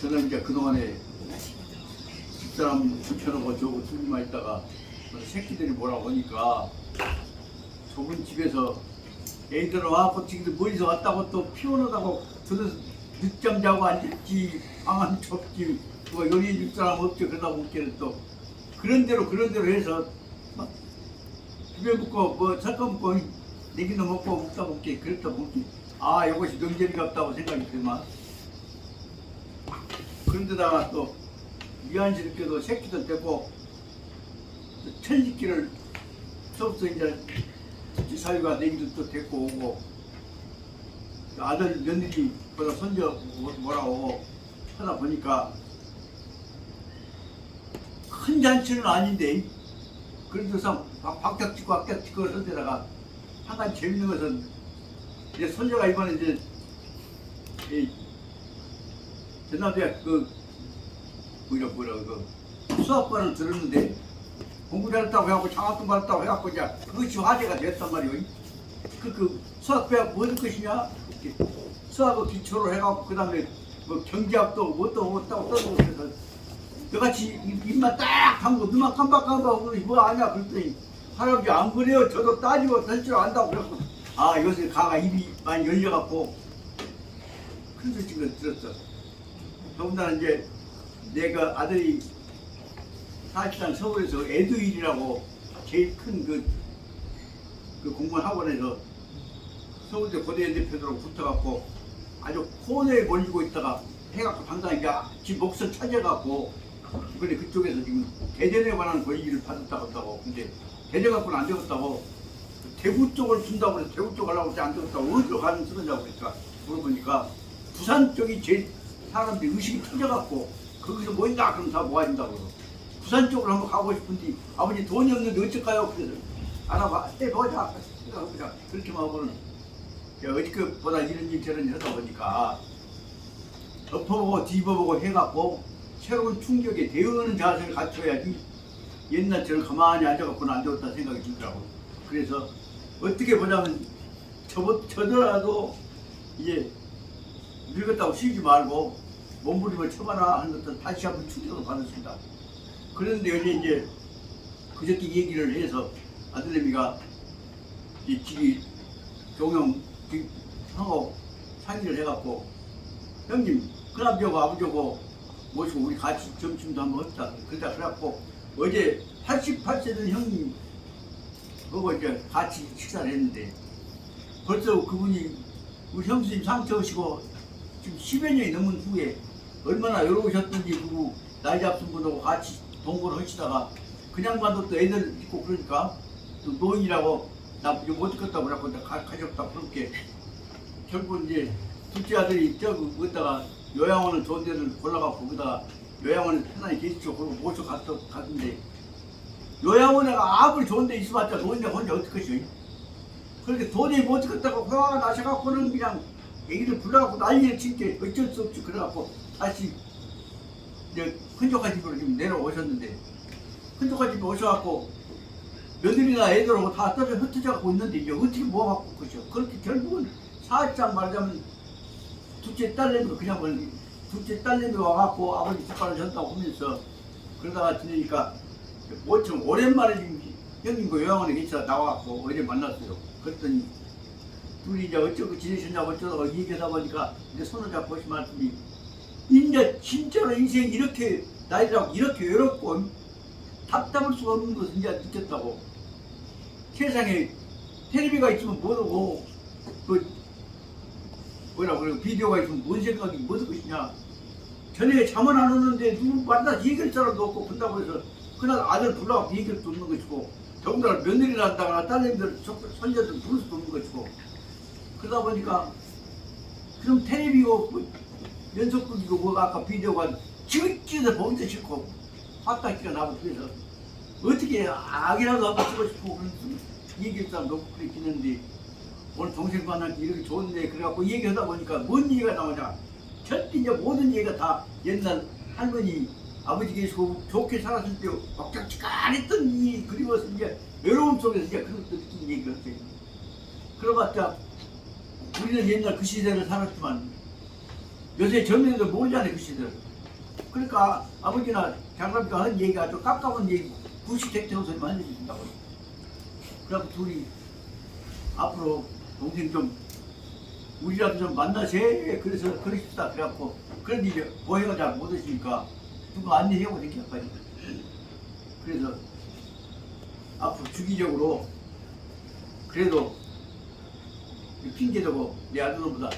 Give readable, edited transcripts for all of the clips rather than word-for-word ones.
저는 이제 그동안에 집사람 불편하고 저거 둘이만 있다가 새끼들이 뭐라고 하니까 좁은 집에서 애들은 와갖고 지금 머리서 왔다고 또 피곤하다고 들어서 늦잠 자고 앉았지 방안 좁지 뭐 여기 집사람 없죠. 그러다 보니까 또 그런 대로 해서 막 집에 묵고 뭐 잠깐 묵고 내기도 먹고 먹다 보니까 그랬다 보니까 아 이것이 명절이 같다고 생각이 들만 그런데다가 또 미안스럽게도 새끼도 되고 천식기를 처음부터 이제 사위가 내기도 또 데리고 오고 아들 며느리보다 손자 뭐라고 하다 보니까 큰 잔치는 아닌데 그래도 참 박격찍고 악격찍고 할 때다가 한 가지 재밌는 것은 이제 손자가 이번에 이제 전남대학 그 수학과를 들었는데 공부 잘했다고 해갖고 장학금 받았다고 해갖고 이제 그것이 화제가 됐단 말이에요. 그 수학배가 무슨 것이냐? 수학을 기초로 해갖고 그 다음에 뭐 경제학도 뭣도 떠들고 그래서 너같이 입만 딱 담고 눈만 깜빡깜빡하고 뭐 아냐 그랬더니 할아버지 안 그래요. 저도 따지고 될 줄 안다고 그랬고 아 요새 가가 입이 많이 열려갖고 그래서 지금 들었어. 더군다나 이제 내가 아들이 사실상 서울에서 에듀일이라고 제일 큰 그 공무원 학원에서 서울대 고대 대표로 붙어갖고 아주 코너에 몰리고 있다가 해갖고 당장 이제 지 몫을 찾아갖고 근데 그쪽에서 지금 대전에 관한 권위를 받았다고 한다고 근데 대전 갖고는 안 되겠다고 대구 쪽을 준다고 해서 대구 쪽 가려고 안 되겠다고 어디로 가는 쓰느냐고 그러니까 물어보니까 부산 쪽이 제일 사람들이 의식이 터져갖고 거기서 뭐인다 그럼 다 모아진다고 그러 부산 쪽으로 한번 가고 싶은데 아버지 돈이 없는데 어쩔까요? 그래서 알아봐 보자 그렇게만 하고는 어저께보다 이런 일 저런 일 하다 보니까 덮어보고 뒤집어보고 해갖고 새로운 충격에 대응하는 자세를 갖춰야지 옛날처럼 가만히 앉아갖고는 안 되었다 생각이 들더라고. 그래서 어떻게 보자면 저더라도 이제 늙었다고 쉬지 말고 몸부림을 쳐봐라 하는 것도 다시 한번 충격을 받았습니다. 그런데 이제 그저께 얘기를 해서 아들내미가 집이 종영하고 상의를 해갖고 형님 큰아버지하고 아버지하고 모시고 우리 같이 점심도 한번 합시다. 그래갖고 어제 88세 된 형님 그거 이제 같이 식사를 했는데 벌써 그분이 우리 형수님 상처하시고 지금 10여 년이 넘은 후에 얼마나 외로우셨던지 그리고 나이 잡순 분하고 같이 동거를 하시다가 그냥 봐도 또 애들 있고 그러니까 또 노인이라고 나 이거 못 듣겠다고 그래갖고 가졌다 그렇게 결국 이제 둘째 아들이 저기 거기다가 요양원을 좋은 데를 골라갖고 거기다가 요양원에 편안히 계시죠. 그러고 모셔 갔는데 요양원에가 아무리 좋은 데 있어봤자 노인네 혼자 어떡하시오. 그렇게 도저히 못 듣겠다고 화가 나셔갖고는 그냥 애기를 불러갖고 난리를 친게 어쩔 수 없이 그래갖고 다시 이제 큰조카 집으로 지금 내려오셨는데 큰조카 집에 오셔갖고 며느리나 애들하고 다 흩어져갖고 있는데 이제 어떻게 모아갖고 그죠. 그렇게 결국은 사실상 말하자면 둘째 딸내미도 그냥 둘째 딸내미 와갖고 아버지 젓가락을 줬다고 하면서 그러다가 지내니까 뭐좀 오랜만에 지금 형님과 요양원에 계시다 나와갖고 어제 만났어요. 그랬더니 둘이 이제 어쩌고 지내셨냐고 어쩌다가 얘기하다 보니까 이제 손을 잡고 오신 말씀이 이제 진짜로 인생이 이렇게 나이들하고 이렇게 외롭고 답답할 수가 없는 것을 이제 느꼈다고. 세상에 텔레비가 있으면 뭐하고 그 뭐라고 그래 비디오가 있으면 뭔 생각이 무슨 것이냐. 저녁에 잠은 안 오는데 누구 만나서 얘기할 사람도 없고 그런다고 해서 그날 아들 불러갖고 얘기할 수 없는 것이고 더군다나 며느리를 한다거나 딸내미들 손자들 부를 수도 없는 것이고 그러다 보니까 그럼 텔레비고 뭐 연속극이고 뭐 아까 비디오가 지긋지긋해서 보기도 싫고 화딱지가 나고 그래서 어떻게 악이라도 한번 쓰고 싶고 그런 얘기할 사람도 없고 그랬는데 오늘 동생 만나기 이렇게 좋은데 그래갖고 얘기하다 보니까 뭔 얘기가 나오냐. 절대 이제 모든 얘기가 다 옛날 할머니 아버지 계시고 좋게 살았을 때 막짝지근했던 이 그리워서 이제 외로움 속에서 이제 그런 것도 느낀 얘기를 했어요. 그러봤자 우리는 옛날 그 시대를 살았지만 요새 젊은이들 모르잖아요 그 시대를. 그러니까 아버지나 장갑이가 한 얘기가 좀 깝깝한 얘기, 구시택태운 소리만 해주신다고. 그래서 둘이 앞으로 동생 좀 우리라도 좀 만나세. 그래서 그러십시다. 그래갖고 그런데 이제 보행을 잘 못하시니까 누가 안내하고 생겼거든요. 그래서 앞으로 주기적으로 그래도 핑계대고 내 아들보다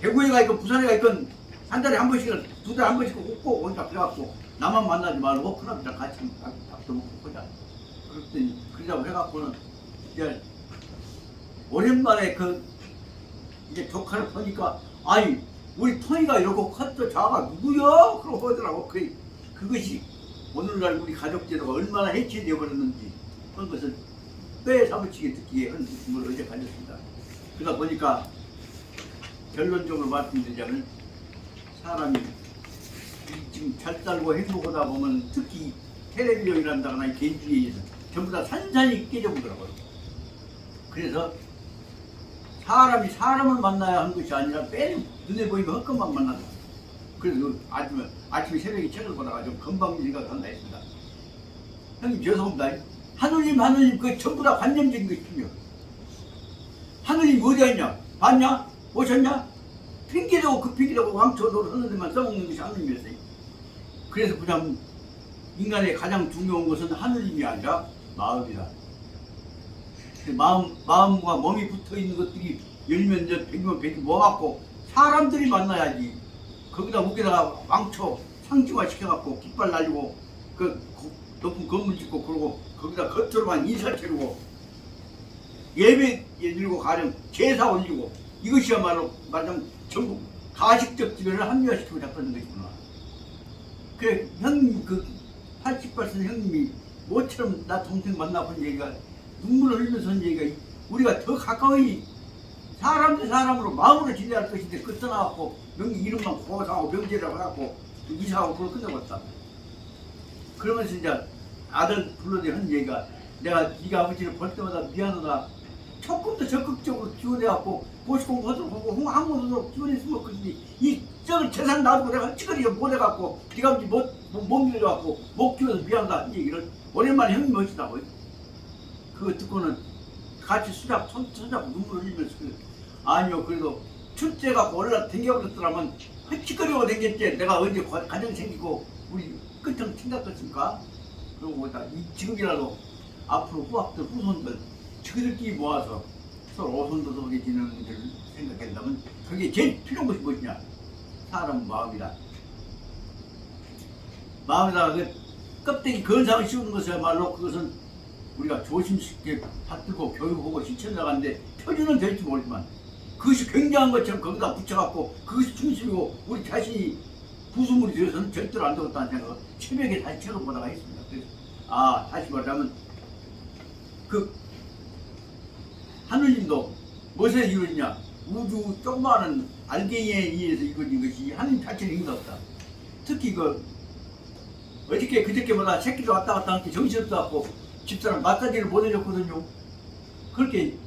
대구에 가 있건 부산에 가 있건 한 달에 한 번씩은 두 달에 한 번씩 꼭 오니까 그래갖고 나만 만나지 말고 큰아버지랑 같이 밥도 먹고 보자. 그랬더니 그러자고 해갖고는 이제 오랜만에 그 이제 조카를 보니까 아니 우리 토니가 이러고 컸던 자가 누구야? 그러고 하더라고. 그것이 오늘날 우리 가족제도가 얼마나 해체되어 버렸는지 그런 것을 빼사무치게 듣기에 한 느낌을 어제 가졌습니다. 그러다 보니까 결론적으로 말씀드리자면 사람이 지금 잘 살고 행복하다 보면 특히 텔레비전이란다거나 개인주의에서 전부 다 산산이 깨져보더라고요. 그래서 사람이 사람을 만나야 하는 것이 아니라 매일 눈에 보이는 헛것만 만난다. 그래서 아침에 새벽에 책을 보다가 좀 건방지가 한다 했습니다. 형님 죄송합니다. 하느님 그 전부 다 관념적인 것이군요. 하느님 어디 있냐? 봤냐? 오셨냐? 핑계대고 그 핑계대고 왕초도로 하는 데만 써먹는 것이 하느님이었어요. 그래서 그냥 인간의 가장 중요한 것은 하느님이 아니라 마음이다. 마음과 몸이 붙어있는 것들이 열면 백이면 백이 모아갖고 사람들이 만나야지. 거기다 웃기다가 왕초 상징화 시켜갖고 깃발 날리고 그 높은 건물 짓고 그러고 거기다 겉으로만 인사 차리고 예배 드리고 가령 제사 올리고 이것이야말로 말하자면 전부 가식적 지배를 합리화시키고 잡는 것이구나. 그래 형님 그 88세 형님이 모처럼 나 동생 만나본 얘기가 눈물을 흘리면서 한 얘기가 우리가 더 가까이 사람 대 사람으로 마음으로 지내야 할 것인데 그 떠나갖고 명기 이름만 고사하고 명제라고 해갖고 이사하고 그걸 끝내버렸다. 그러면서 이제 아들 불러내 한 얘기가 내가 네가 아버지를 볼 때마다 미안하다. 조금 더 적극적으로 지원해갖고 보시공 하도록 하고 한번도 지원했으면 그런데 이 썩을 재산 놔두고 내가 찌그리게 못해갖고 네가 아버지 못 밀어갖고 못 키워서 미안하다 이 얘기를 오랜만에 형님 하시다고. 그거 듣고는 같이 손잡고 눈물을 흘리면서 아니요 그래도 출제 갖고 올라다녀버렸더라면 헛짓거리고 댕겼지. 내가 언제 가정 생기고 우리 끝을 생각했습니까? 그러고 지금이라도 앞으로 후학들 후손들 저들끼리 모아서 서로 오손도손하게 지내는 문제를 생각한다면 그게 제일 필요한 것이 무엇이냐? 사람 마음이다. 마음에다가 그 껍데기 건상을 씌우는 것이야말로 그것은 우리가 조심스럽게 받들고 교육하고 지켜나가는데 표준은 될지 모르지만 그것이 굉장한 것처럼 거기다 붙여갖고 그것이 중심이고 우리 자신이 부수물이 되어서는 절대로 안 되겠다는 생각을 새벽에 다시 책을 보다가 했습니다. 그래서 다시 말하면 그 하느님도 무엇에 이루어지냐? 우주 조그마한 알갱이에 의해서 이루어진 것이 하느님 자체는 힘이 없다. 특히 어저께 그저께보다 새끼도 왔다 갔다 하니까 정신없어갖고 집사람 마사지를 못 해줬거든요. 그렇게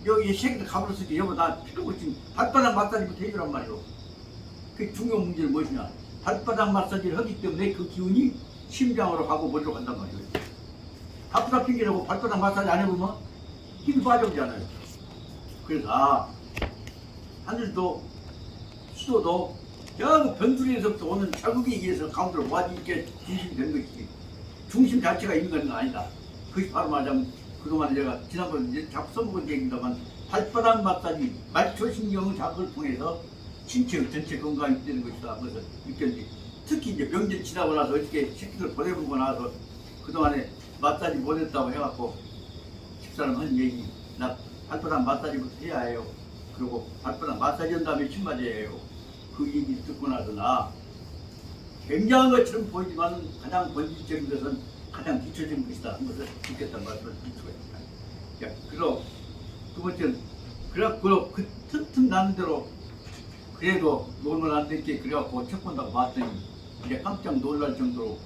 여기 새끼들 가버렸을 때 여보 나 필요가 없지 발바닥 마사지부터 해주란 말이오. 그 중요한 문제는 무엇이냐? 발바닥 마사지를 하기 때문에 그 기운이 심장으로 가고 머리로 간단 말이오. 바쁘다 핑계라고 발바닥 마사지 안 해보면 힘이 빠져오잖아요. 그래서 하늘도 수도도 저 변두리에서부터 오는 자국에 의해서 가운데로 모아지 있게 중심이 된 것이지 중심 자체가 있는 건 아니다. 그것이 바로 말하자면 그동안 제가 지난번에 이제 자꾸 써먹은 얘기입니다만 발바닥 마사지 말초신경 자극을 통해서 신체 전체 건강이 되는 것이다. 그래서 느꼈지. 특히 이제 명절 지나고 나서 어저께 새끼들 보내보고 나서 그동안에 마사지 못했다고 해갖고 집사람 한 얘기 나 발바닥 마사지부터 해야 해요. 그리고 발바닥 마사지 한 다음에 침 맞아야 해요. 그 얘기 듣고 나서 나 굉장한 것처럼 보이지만 가장 본질적인 것은 가장 기초적인 것이다 하는 것을 느꼈단 말씀을 드릴 수가 있습니다. 그리고 두 번째는 그 틈틈 나는 대로 그래도 놀면 안 됐게 그래갖고 책 본다고 봤더니 이제 깜짝 놀랄 정도로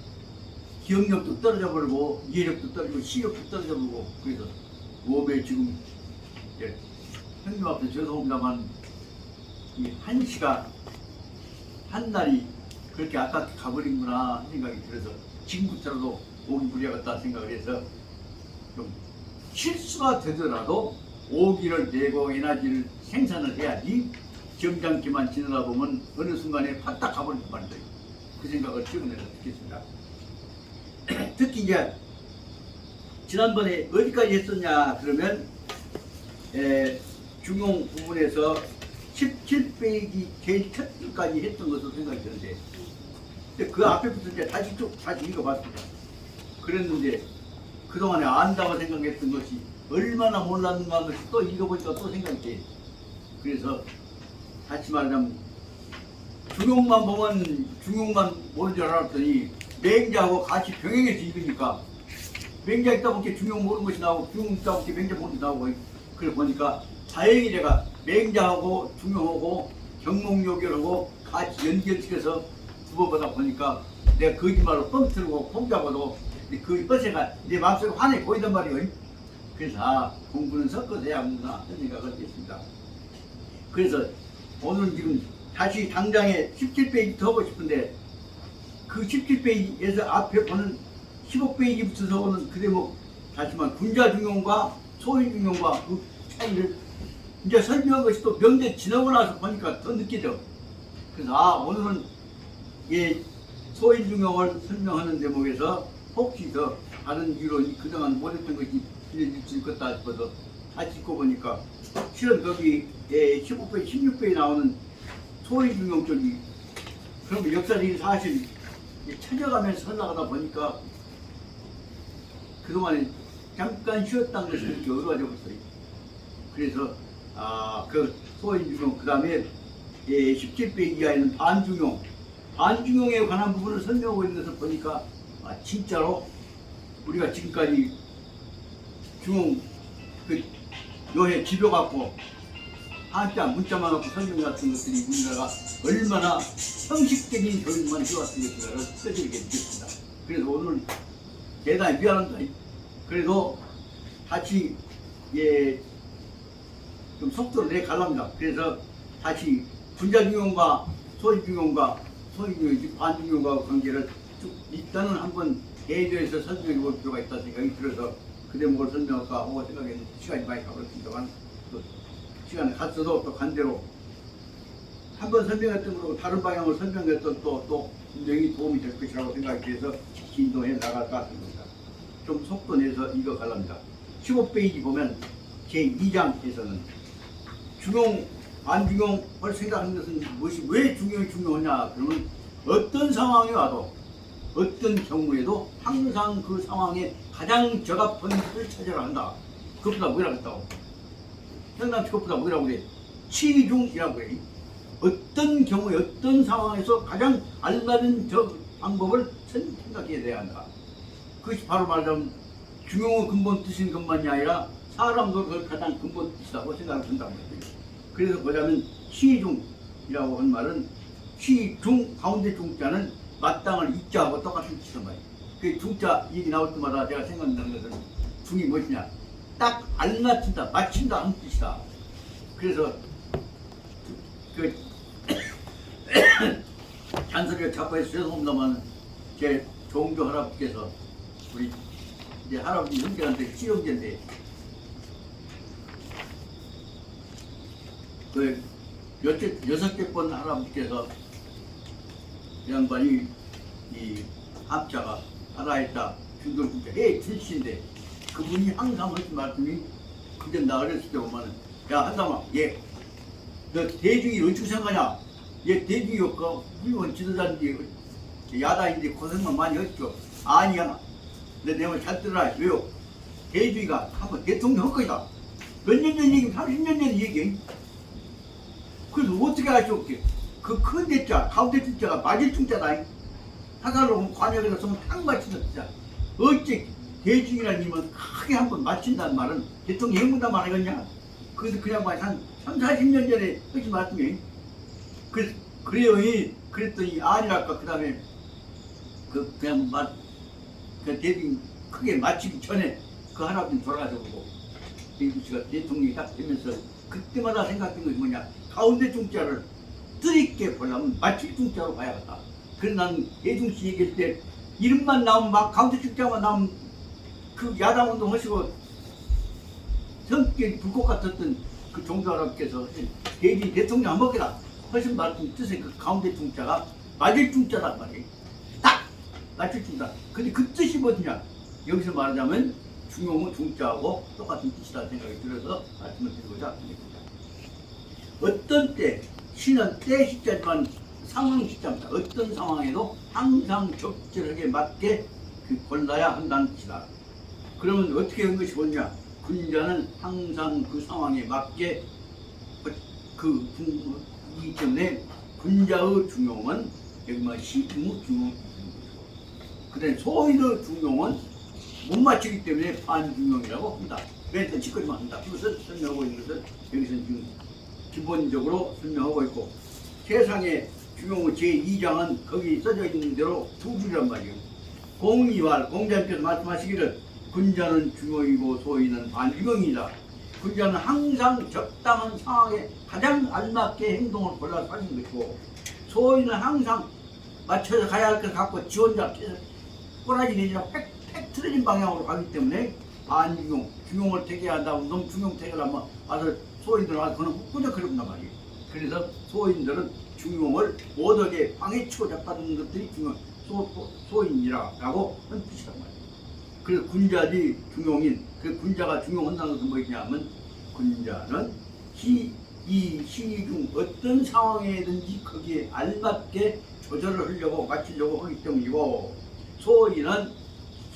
기억력도 떨어져 버리고 이해력도 떨어지고 시력도 떨어져 버리고 그래서 몸에 지금 형님 앞에 죄송합니다만 이 한시가 한 날이 그렇게 아깝게 가버린구나 생각이 들어서 지금부터라도 오기 부려야겠다 생각을 해서 좀 실수가 되더라도 오기를 내고 에너지를 생산을 해야지 점잖기만 지내다 보면 어느 순간에 팍딱 가버린단 말이에요. 그 생각을 최근에 듣겠습니다. 특히 이제 지난번에 어디까지 했었냐 그러면 중용 부분에서 17페이지 제일 첫 줄까지 했던 것으로 생각이 드는데 근데 그 앞에부터 이제 다시 읽어봤습니다. 그랬는데 그동안에 안다고 생각했던 것이 얼마나 몰랐는가 하는 것이 또 읽어보니까 또 생각이 돼. 그래서 다시 말하자면 중용만 보면 중용만 모르는 줄 알았더니 맹자하고 같이 병행해서 읽으니까 맹자 있다 보니까 중용 모르는 것이 나오고 중용 있다 보니까 맹자 모르는 것이 나오고 그래 보니까 다행히 내가 맹자하고 중용하고 경목요결하고 같이 연결시켜서 두어보다 보니까 내가 거짓말로 뻥 틀고 공자하고도 그 버스가 내 마음속에 환히 보이단 말이에요. 그래서 공부는 섞어서 해야 하는구나 하는 생각을 했습니다. 그래서 오늘 지금 다시 당장에 17페이지부터 하고 싶은데 그 17페이지에서 앞에 보는 15페이지부터 오는 그 대목 다시 말해 군자중용과 소인중용과 그 차이를 이제 설명한 것이 또 명제 지나고 나서 보니까 더 느끼죠. 그래서 오늘은 이 소인중용을 설명하는 대목에서 혹시 더 다른 이유로 그동안 못했던 것이 들려질 수 있겠다 싶어서 다시 읽고 보니까 실은 거기 15페이지, 16페이지 나오는 소인중용 쪽이 그런 역사적인 사실 찾아가면서 흘러가다 보니까 그동안에 잠깐 쉬었다는 것이 이렇게 어려워져 버렸어요. 그래서 그 소인중용 그 다음에 17페이지 이하에는 반중용에 관한 부분을 설명하고 있는 것을 보니까 진짜로 우리가 지금까지 중용 그 요해 지표 갖고 한자 문자만 갖고 설명 같은 것들이 우리나라가 얼마나 형식적인 교육만 해왔던 것인가를 뼈저리게 느꼈습니다. 그래서 오늘 대단히 미안합니다. 그래도 다시 좀 속도를 내갈랍니다. 그래서 다시 군자중용과 소인중용과 반중용과 관계를 쭉 일단은 한번 대조해서 설명해 볼 필요가 있다는 생각이 들어서 그 대목을 설명할까 하고 생각했는데 시간이 많이 가버렸습니다만 또 시간이 갔어도 또 간대로 한번 설명했던 거고 다른 방향으로 설명했던 또 분명히 도움이 될 것이라고 생각이 돼서 진도해 나갈 것 같습니다. 좀 속도 내서 읽어가랍니다. 15페이지 보면 제2장에서는 중용, 반중용을 생각하는 것은 무엇이 왜 중요하냐 그러면 어떤 상황이 와도 어떤 경우에도 항상 그 상황에 가장 적합한 것을 찾아야 한다. 그것보다 뭐라고 했다고? 현담치 그것보다 뭐라고 그래? 치중이라고 그래. 어떤 경우에 어떤 상황에서 가장 알맞은 방법을 생각해야 돼야 한다. 그것이 바로 말하자면 중용의 근본 뜻인 것만이 아니라 사람도 그걸 가장 근본 뜻이라고 생각을 한다고 했어요. 그래서 보자면 시중이라고 한 말은 시중 가운데 중자는 마땅을 이자하고 똑같은 뜻이란 말이에요. 그 중자 얘기 나올 때마다 제가 생각나는 것은 중이 무엇이냐? 딱 알맞춘다, 맞춘다 하는 뜻이다. 그래서 그 잔소리를 자꾸 해서 죄송합니다만 제 종교 할아버지께서 우리 이제 할아버지 형제한테 실형제인데 그 여섯 개 번 할아버지께서 이 양반이 이 합자가 살아있다 중돌국자 출신인데 그분이 항상 하신 말씀이 그때 나 어렸을 때 보면은 야 한담아 너 대중이 어떻게 생각하냐 얘 대중이 없고 훌륭한 지도자인데 야당인데 고생만 많이 했죠. 아니야 너 내 말 잘 들어라. 왜요? 대중이가 한번 대통령 할 거다. 몇 년 전 얘기 30년 전 얘기. 그래서 어떻게 하시오? 그 큰 대자 가운데 중자가 맞을 중자다. 사살로 관역에서 쓰면 딱 맞춘다 진짜. 어째 대중이라는 님은 크게 한번 맞춘다는 말은 대통령 행문다 말하겠냐? 그래서 그냥 한 3, 40년 전에 하신 말씀이 그래요. 그랬더니 아니랄까 그 다음에 그냥 그 대중 크게 맞추기 전에 그 할아버지 돌아가셔보고 대구씨가 대통령이 딱 되면서 그때마다 생각했던 것이 뭐냐 가운데 중자를 뜻있게 보려면 맞출 중자로 봐야겠다. 그래서 나는 예중씨 얘기할 때 이름만 나오면 막 가운데 축제만 나오면 그 야당 운동 하시고 성격이 불꽃 같았던 그 종교할아버지께서 예진 대통령 한 먹게라 하신 말씀 뜻의 그 가운데 중자가 맞을 중자란 말이에요. 딱 맞을 중자. 근데 그 뜻이 뭐냐? 여기서 말하자면 중용은 중자하고 똑같은 뜻이라는 생각이 들어서 말씀을 드리고자 합니다. 어떤 때, 시는 때 시자지만 상황 시자입니다. 어떤 상황에도 항상 적절하게 맞게 골라야 한다는 뜻이다. 그러면 어떻게 한 것이 옳냐? 군자는 항상 그 상황에 맞게 이기 때문에 군자의 중용은 여기 뭐 시중의 중용이 되는 것이고, 그다음에 소인의 중용은 못 맞추기 때문에 반중용이라고 합니다. 왜 뜻이거리만 합니다. 그것을 설명하고 있는 것을 여기서 지금 기본적으로 설명하고 있고, 세상의 중용의 제2장은 거기 써져 있는 대로 두 줄이란 말이에요. 공이왈 공자님께서 말씀하시기를 군자는 중용이고 소인은 반중용이다. 군자는 항상 적당한 상황에 가장 알맞게 행동을 골라서 하는 것이고, 소인은 항상 맞춰서 가야 할 것을 갖고 지원자 꼬라지 내지나 팩 틀어진 방향으로 가기 때문에 반중용, 중용을 되게 한다고 너무 중용 되게 하면 와서 소인들은 와서 그는 후꾸적 그런단 말이에요. 그래서 소인들은 중용을 못하게 방해치고 잡아두는 것들이 소인이라고 하는 뜻이란 말이에요. 그래서 군자지 중용인, 그 군자가 중용한다는 것은 뭐냐면 군자는 이 시중 어떤 상황에든지 거기에 알맞게 조절을 하려고 맞추려고 하기 때문이고,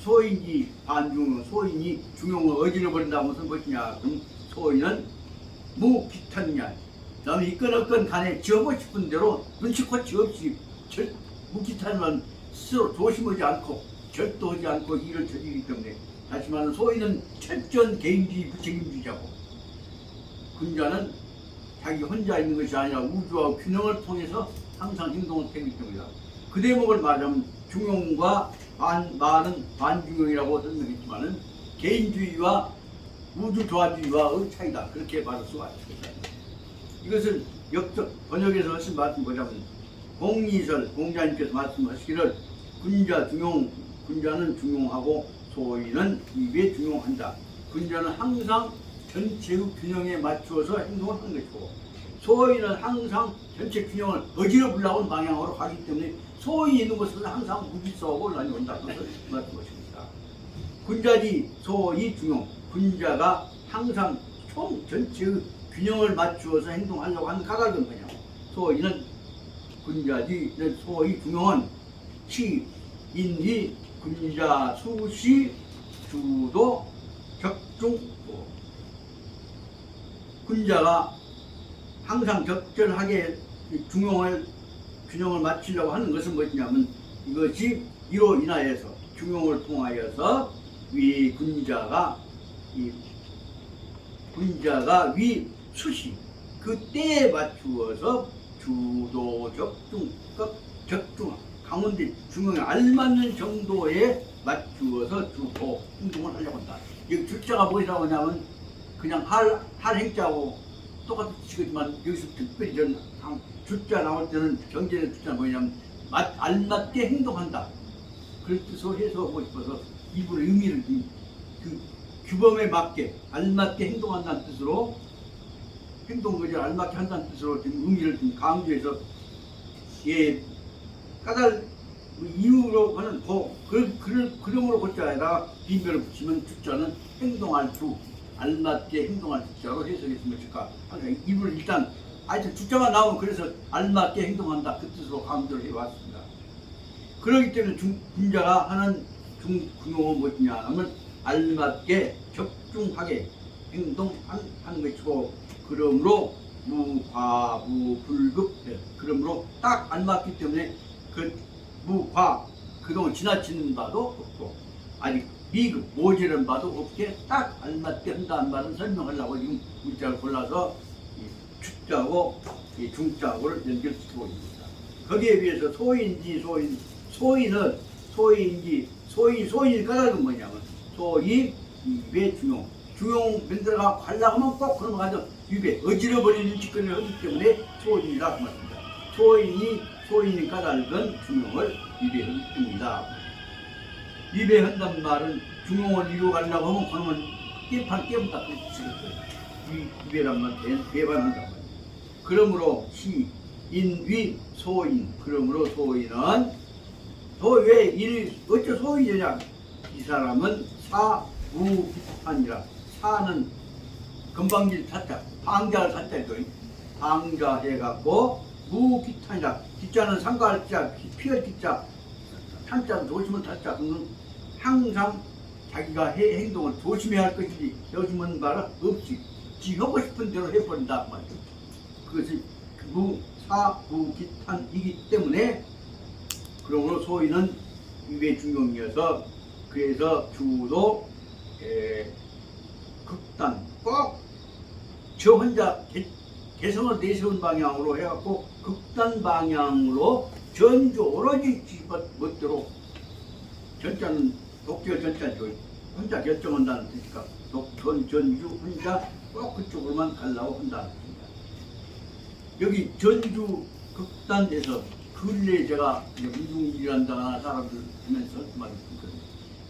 소인이 반중용, 소인이 중용을 어지러 버린다는 것은 무엇이냐? 그럼 소인은 무기탄냐, 남이 있건 간에 지어보고 싶은 대로 눈치코치 없이 무기탄만 스스로 조심하지 않고 절도하지 않고 일을 저지르기 때문에, 다시 말하면 소인은 철저한 개인주의 부책임주의자고, 군자는 자기 혼자 있는 것이 아니라 우주와 균형을 통해서 항상 행동을 하기 때문이다. 그 대목을 말하자면 중용과 반은 반중용이라고 설명했지만은 개인주의와 우주조화주의와의 차이다. 그렇게 말할 수가 있습니다. 이것을 역적 번역에서 하신 말씀 보자면, 공리설 공자님께서 말씀하시기를 군자는 중용하고 소인은 입에 중용한다. 군자는 항상 전체의 균형에 맞추어서 행동을 하는 것이고, 소인은 항상 전체 균형을 어지러 불나온 방향으로 가기 때문에 소인이 있는 곳은 항상 무질서하고 혼란이 온다. 그것을 말씀하십니다. 군자지 소이 중용, 군자가 항상 총 전체의 균형을 맞추어서 행동하려고 하는 가각은 뭐냐? 소인은 군자지 소이 중용은 시, 인리, 군자, 수시, 주도, 적중, 군자가 항상 적절하게 균형을 맞추려고 하는 것은 무엇이냐면, 이것이 이로 인하여서 중용을 통하여서 군자가 위 수시 그 때에 맞추어서 주도 적중 가운데 중용에 알맞는 정도에 맞추어서 주도 행동을 하려고 한다. 여기 주자가 뭐라고 하냐면 그냥 할 행자하고 똑같은 뜻이지만, 여기서 특별히 저는 주자 나올 때는 경제의 주자는 뭐냐면 알맞게 행동한다. 그런 뜻으로 해석하고 싶어서 이분 의미를 그 규범에 맞게 알맞게 행동한다는 뜻으로, 행동거지를 알맞게 한다는 뜻으로 지금 의미를 좀 강조해서 이유로 하는 그림으로 고쳐야다가 빈별을 붙이면 주자는 행동할 주, 알맞게 행동할 주자로 해석했으면 좋을까. 항상 이분을 일단 하여튼 주자가 나오면 그래서 알맞게 행동한다 그 뜻으로 강조를 해왔습니다. 그렇기 때문에 군자가 하는 중용은 무엇이냐 하면 알맞게 적중하게 행동하는 것이고, 그러므로 무과무불급, 그러므로 딱 알맞기 때문에 그 무과 그동안 지나치는 바도 없고 아직 미급 모자란 바도 없게 딱 알맞게 한다는 말을 설명하려고 지금 문자를 골라서 축자하고 중자하고를 연결시키고 있습니다. 거기에 비해서 소인이 까닭은 뭐냐면 소이 입의 중용 men들어가 하려면 꼭 그런 거 가지고 입에 어지러버리는 짓거리를 하기 때문에 소인이라고 말합니다. 소인이 소인이 까닭은 중용을 위배합니다. 위배한단 말은 중용을 이루어가려고 하면 그러면 깨판 깨부다 위배란 말 배반한단 말이에요. 그러므로 시 인위 소인, 그러므로 소인은 왜 어째 소인이냐? 이 사람은 사무기탄이라. 사는 금방질 타자, 방자를 타자죠. 방자 해갖고 무기탄이라. 기자는 상가할 자, 피할 기자, 탄자는 조심을 타자. 그는 항상 자기가 행동을 조심해야 할 것이지 조심은 말은 없이 지 하고 싶은 대로 해버린다 말이죠. 그것이 무사무기탄이기 때문에 그러므로 소인은 위배 중용이어서 그래서 주도 극단 꼭 저 혼자 개성을 내세운 방향으로 해갖고 극단 방향으로 전주 오로지 멋대로 전자는 독교 전자죠. 혼자 결정한다는 뜻이니까 전주 혼자 꼭 그쪽으로만 가려고 한다는 뜻입니다. 여기 전주 극단에서 근래에 제가 운동일한다나 사람들 보면서 말했거든요.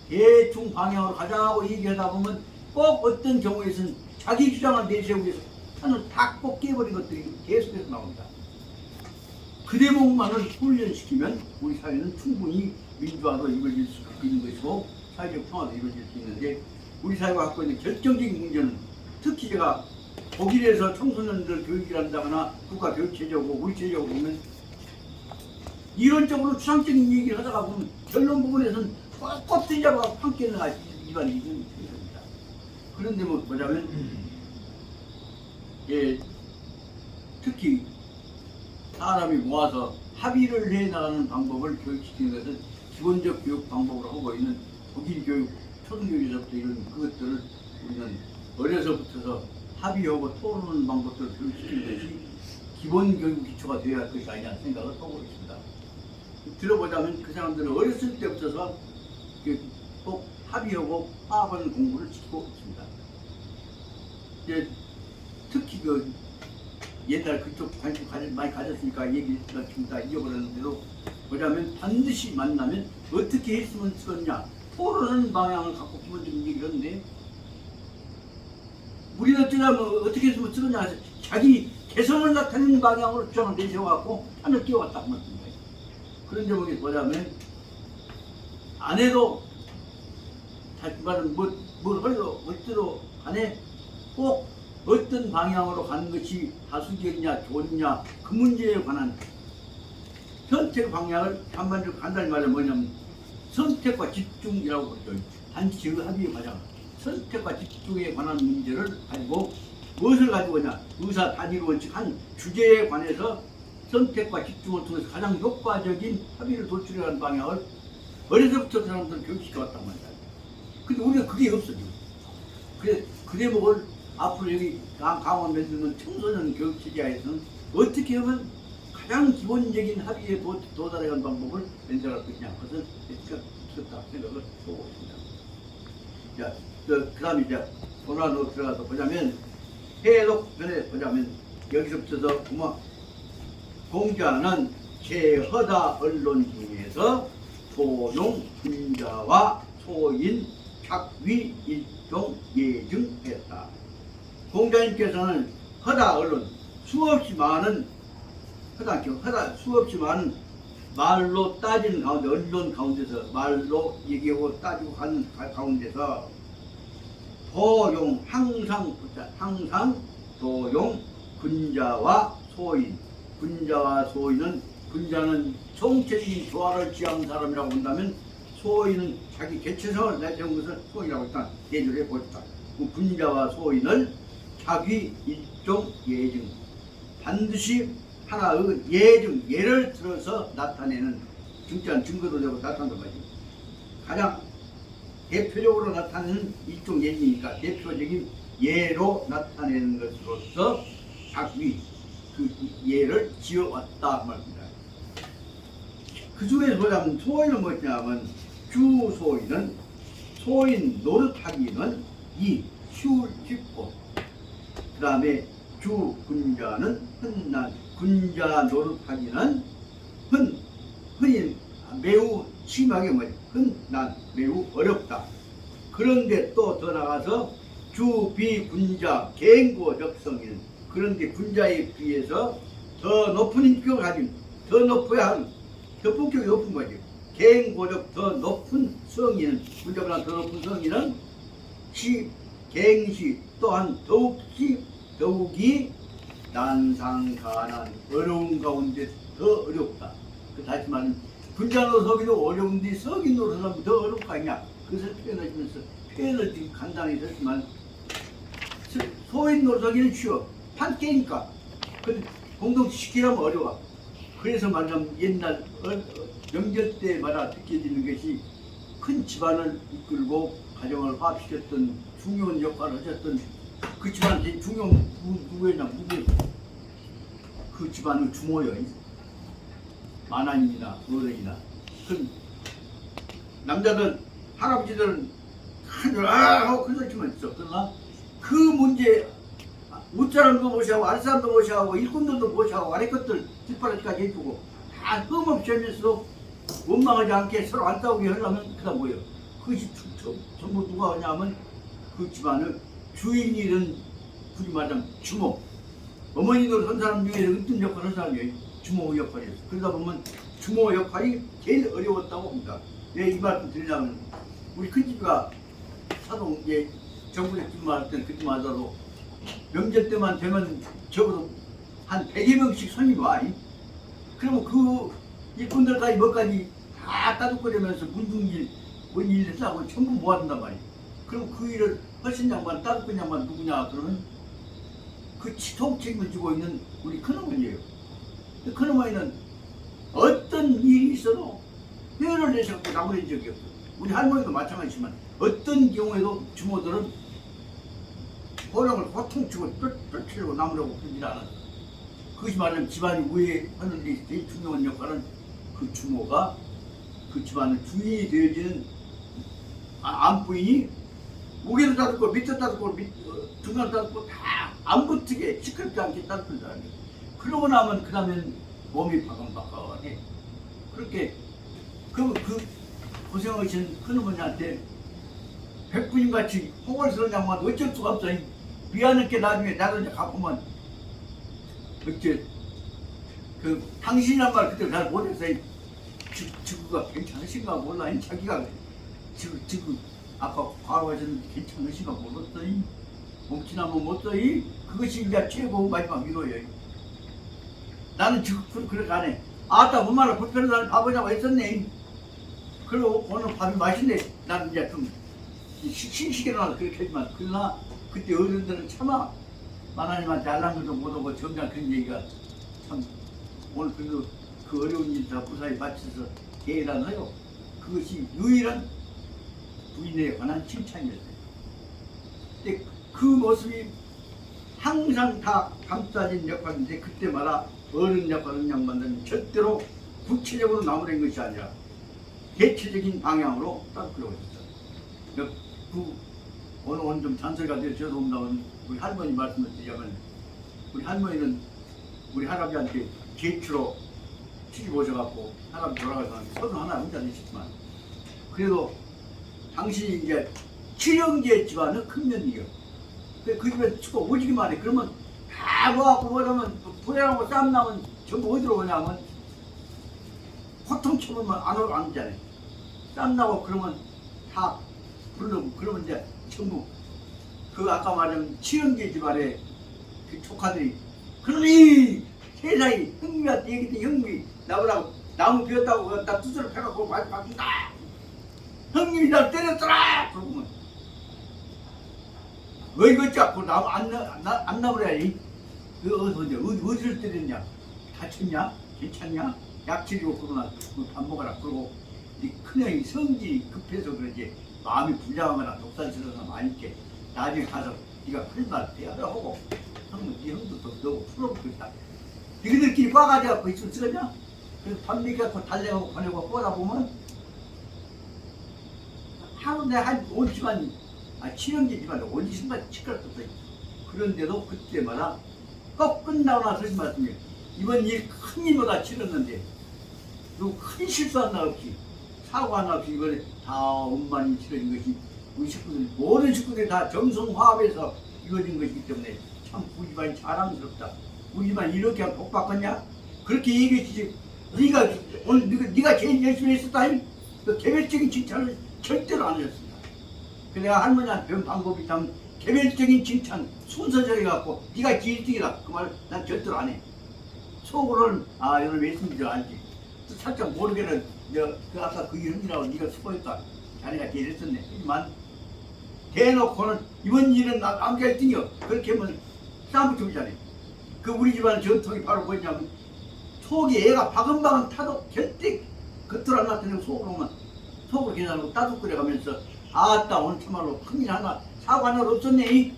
대충 방향으로 가자고 얘기하다 보면 꼭 어떤 경우에서는 자기 주장을 내세우기 위해서 산을 다 꼭 깨버린 것들이 계속해서 나옵니다. 그 대목만을 훈련시키면 우리 사회는 충분히 민주화로 이루어질 수 있는 것이고 사회적 평화도 이루어질 수 있는데 우리 사회가 갖고 있는 결정적인 문제는 특히 제가 독일에서 청소년들 교육을 한다거나 국가교육체제고 우리 체제고 보면 이론적으로 추상적인 얘기를 하다가 보면 결론 부분에서는 꼭 뜨자고 함께는 일반 이익은 생깁니다. 그런데 뭐냐면 특히 사람이 모아서 합의를 해나가는 방법을 교육시키는 것은 기본적 교육 방법으로 하고 있는 독일 교육, 초등교육에서부터 이런 그것들을 우리는 어려서부터서 합의하고 토론하는 방법들을 교육시키는 것이 기본 교육 기초가 되어야 할 것이 아니냐는 생각을 하고 있습니다. 들어보자면 그 사람들은 어렸을 때부터서 꼭 합의하고 파악하는 공부를 시키고 있습니다. 특히 옛날 그쪽 관심 많이 가졌으니까 얘기를 지금 다 잊어버렸는데도 보자면 반드시 만나면 어떻게 했으면 쓰겠냐 토론하는 방향을 갖고 기본적인 얘기를 하는데 우리는 어쩌냐면 어떻게 했으면 쓰겠냐 자기 개성을 나타내는 방향으로 주장을 내세워갖고 판을 끼워갔다 그 말입니다. 그런 제목이 뭐냐면 안 해도 자기 말은 뭘 해도 어찌로 간에 꼭 어떤 방향으로 가는 것이 다수결이냐 좋냐 그 문제에 관한 선택 방향을 간단히 말하면 뭐냐면 선택과 집중이라고 그러죠. 단지 그 합의의 과정 선택과 집중에 관한 문제를 가지고 무엇을 가지고냐 의사 단일 원칙 한 주제에 관해서 선택과 집중을 통해서 가장 효과적인 합의를 도출하는 방향을 어려서부터 사람들은 교육시켜왔단 말이야. 근데 우리가 그게 없어 지금. 그래 그 대목을 앞으로 여기 강원 만드는 청소년 교육체제에서는 어떻게 하면 가장 기본적인 합의에 도달해간 방법을 만들어갈 것이냐 그것은 좋다 생각을 하고 있습니다. 자, 그 다음에 이제 본안으로 들어가서 보자면 해독편에 보자면 여기서부터 공자는 제허다 언론 중에서 소용, 분자와 소인, 착위, 일종, 예증했다. 공자님께서는 허다 언론 수없이 많은 말로 따지는 가운데 언론 가운데서 말로 얘기하고 따지고 가는 가운데서 도용 항상 도용 군자와 소인 군자와 소인은 군자는 총체적인 조화를 취한 사람이라고 본다면 소인은 자기 개체성을 내세운 것을 소인이라고 일단 대조를 해보겠다. 군자와 소인을 자기 일종 예증 반드시 하나의 예를 들어서 나타내는 증자는 증거도 되고 나타난단 말이죠. 가장 대표적으로 나타내는 일종 예증이니까 대표적인 예로 나타내는 것으로서 자기 그 예를 지어왔다 말입니다. 그 중에서 보자면 소인은 뭐냐면 주소인은 소인 노릇하기는 이 쉬울 쉽고 그 다음에 주군자는 흔난 군자 노릇하기는 흔히 매우 심하게 뭐지? 난 매우 어렵다. 그런데 또 더 나가서 주비군자 갱고적성인 그런데 군자에 비해서 더 높은 인격을 가진 더 높아야 하는 더 품격이 높은 거지. 갱고적 더 높은 성인은 군자보다 더 높은 성인은 갱시 또한 더욱이 난상가난 어려운 가운데 더 어렵다. 다시 말하면 군자 노석이도 어려운데 성인 노릇하면 더 어려울 거 아니냐. 그것을 표현하시면서 표현을 지금 간단히 했지만 소인 노석이는 쉬워. 한 깨니까. 근데 공동시키려면 어려워. 그래서 말하자면 옛날 명절 때마다 느껴지는 것이 큰 집안을 이끌고 가정을 화합시켰던 중요한 역할을 하셨던 그 집안 제일 중요한 누구였냐 그 집안의 주모여 만화입니다. 어른이나 그 남자들 할아버지들은 하고 큰 소리만 있어. 그러나 그 문제 윗사람도 모시고 아랫사람도 모시고 일꾼들도 모시고 아래 것들 뒷바라지까지 해주고 다 흠없이 하면서도 원망하지 않게 서로 안 싸우게 하려면 그다음 뭐예요? 그것이 전부 누가 하냐면 그 집안을 주인이 이런 굳이 말하자면 주모 어머니도 한 사람 중에 어떤 역할을 한 사람이 주모 역할이었어. 그러다 보면 주모 역할이 제일 어려웠다고 봅니다. 왜 이 말씀 드리냐면 우리 큰집가 사동 정부에 근무할 때는 그때만 하더라도 명절 때만 되면 적어도 한 100여 명씩 손님이 와. 그러면 그 일꾼들까지 뭐까지 다 따뜻거리면서 문둥일 뭔일 했다고 전부 모아둔단 말이야. 그럼 그 일을 하신 양반 따뜻한 양반 누구냐 그러면 그 통책임을 지고 있는 우리 큰어머니예요. 큰어머니는 어떤 일이 있어도 회를 내셔서 나무란 적이 없어. 우리 할머니도 마찬가지지만 어떤 경우에도 주모들은 호령을 호통치고 쫓치려고 나무라고 그러지 않았어. 그것이 말하면 집안이 우애하는 데 제일 중요한 역할은 그 주모가 그 집안의 주인이 되어지는 안부인이 무게도 따뜻고 밑도 따뜻고 중간도 따뜻고 다 안 붙게 시끄럽지 않게 따뜻한 사람이에요. 그러고 나면 그 다음엔 몸이 바강바강해. 그렇게 그 고생하신 큰어머니한테 백부님같이 호걸스러운 양반도 어쩔 수가 없어. 미안하게 나중에 나도 이제 갚으면 어째 그 당신이란 말 그때 잘 못했어요. 지구가 괜찮으신가 몰라. 자기가 지구 아까 과거하셨는데 괜찮으신가 몰랐어요. 몸치나면 못써요. 그것이 이제 최고 마지막 위로예요. 나는 지금 그렇게 안 해. 아따 엄마는 불편한 사람 바보냐고 했었네. 그리고 오늘 밥이 맛있네. 나는 이제 좀 싱식이나 그렇게 하지만 그러나 그때 어른들은 차마 하나님한테 알랑들도 못하고 점잖은 그런 얘기가 참 오늘 그래도 그 어려운 일 다 무사히 마쳐서 대단해요. 그것이 유일한 부인에 관한 칭찬이었어요. 근데 그 모습이 항상 다 감싸진 역할인데 그때마다 어른 역할은 양반들은 절대로 구체적으로 나무란 것이 아니라 대체적인 방향으로 따르려고 했어요. 오늘 좀 잔소리가 되어 저도 온다면 우리 할머니 말씀을 드리자면 우리 할머니는 우리 할아버지한테 제추로 시집 오셔갖고 할아버지 돌아가서 서른 하나 혼자 되셨지만 그래도 당신이 이제 칠형제 집안은 큰 면이요. 그 집에 축구 오지기만 해. 그러면 다 모아갖고 뭐라면 부대하고 싸움 나면 전부 어디로 오냐면 호통 쳐보면 안 오잖아요. 싸움 나고 그러면 다 부르고 그러면 이제 전부 그 아까 말한 칠형제 집안에 그 조카들이 그러니 세상이 형님한테 얘기했더니 형님이 나보라고 나무 비었다고 나 두드러 패갖고 많이 바뀐다. 형님이 날 때렸더라. 그러면 왜 이거 자꾸 나무 안 나버려야지. 그 어디를 때렸냐? 다쳤냐? 괜찮냐? 약치리고 그러나 밥 먹어라. 그러고 네 큰형이 성질이 급해서 그러지 마음이 불량하거나 독살스러워서 많이 있게 나중에 가서 네가 큰날 대하라 하고 형은 네 형도 더 너무 풀어보겠다. 너희들끼리 꽈가지고 있으면 쓰겠냐? 그래서 밥 먹여갖고 달래고 보내고 꼬다 보면 하루에 온 집안이 칠형제 집안에 온 집안이 시끄럽었어요. 그런데도 그때마다 꼭 끝나고 나서 하신 말씀이 이번 일 큰 일보다 치렀는데 그리고 큰 실수 하나 없이 사고 하나 없이 이번에 다 원만히 치러진 것이 우리 식구들 모든 식구들이 다 정성화합해서 이루어진 것이기 때문에 참 우리 집안이 자랑스럽다. 우리 집안 이렇게 하면 복 받겠냐? 그렇게 얘기했지. 네가 오늘 네가 제일 열심히 했었다. 그 개별적인 칭찬을 절대로 안 했습니다. 그 내가 할머니한테 배운 방법이 있다면 개별적인 칭찬 순서대로 해갖고 네가 제일 1등이다. 그 말 난 절대로 안 해. 속으로는 아 이런 말씀인 줄 알지. 살짝 모르게는 그 아까 그 일이라고 네가 수고했다. 자네가 제일 했었네. 하지만 대놓고는 이번 일은 남자 1등이요. 그렇게 하면 싸움 붙이잖아요. 그 우리 집안 전통이 바로 뭐냐면 속이 애가 바금바금 타도 절대 겉으로 안 나타내고 속으로 계산하고 따뜻거려 가면서 아따 오늘 참말로 큰일 하나 사고 하나 없었네.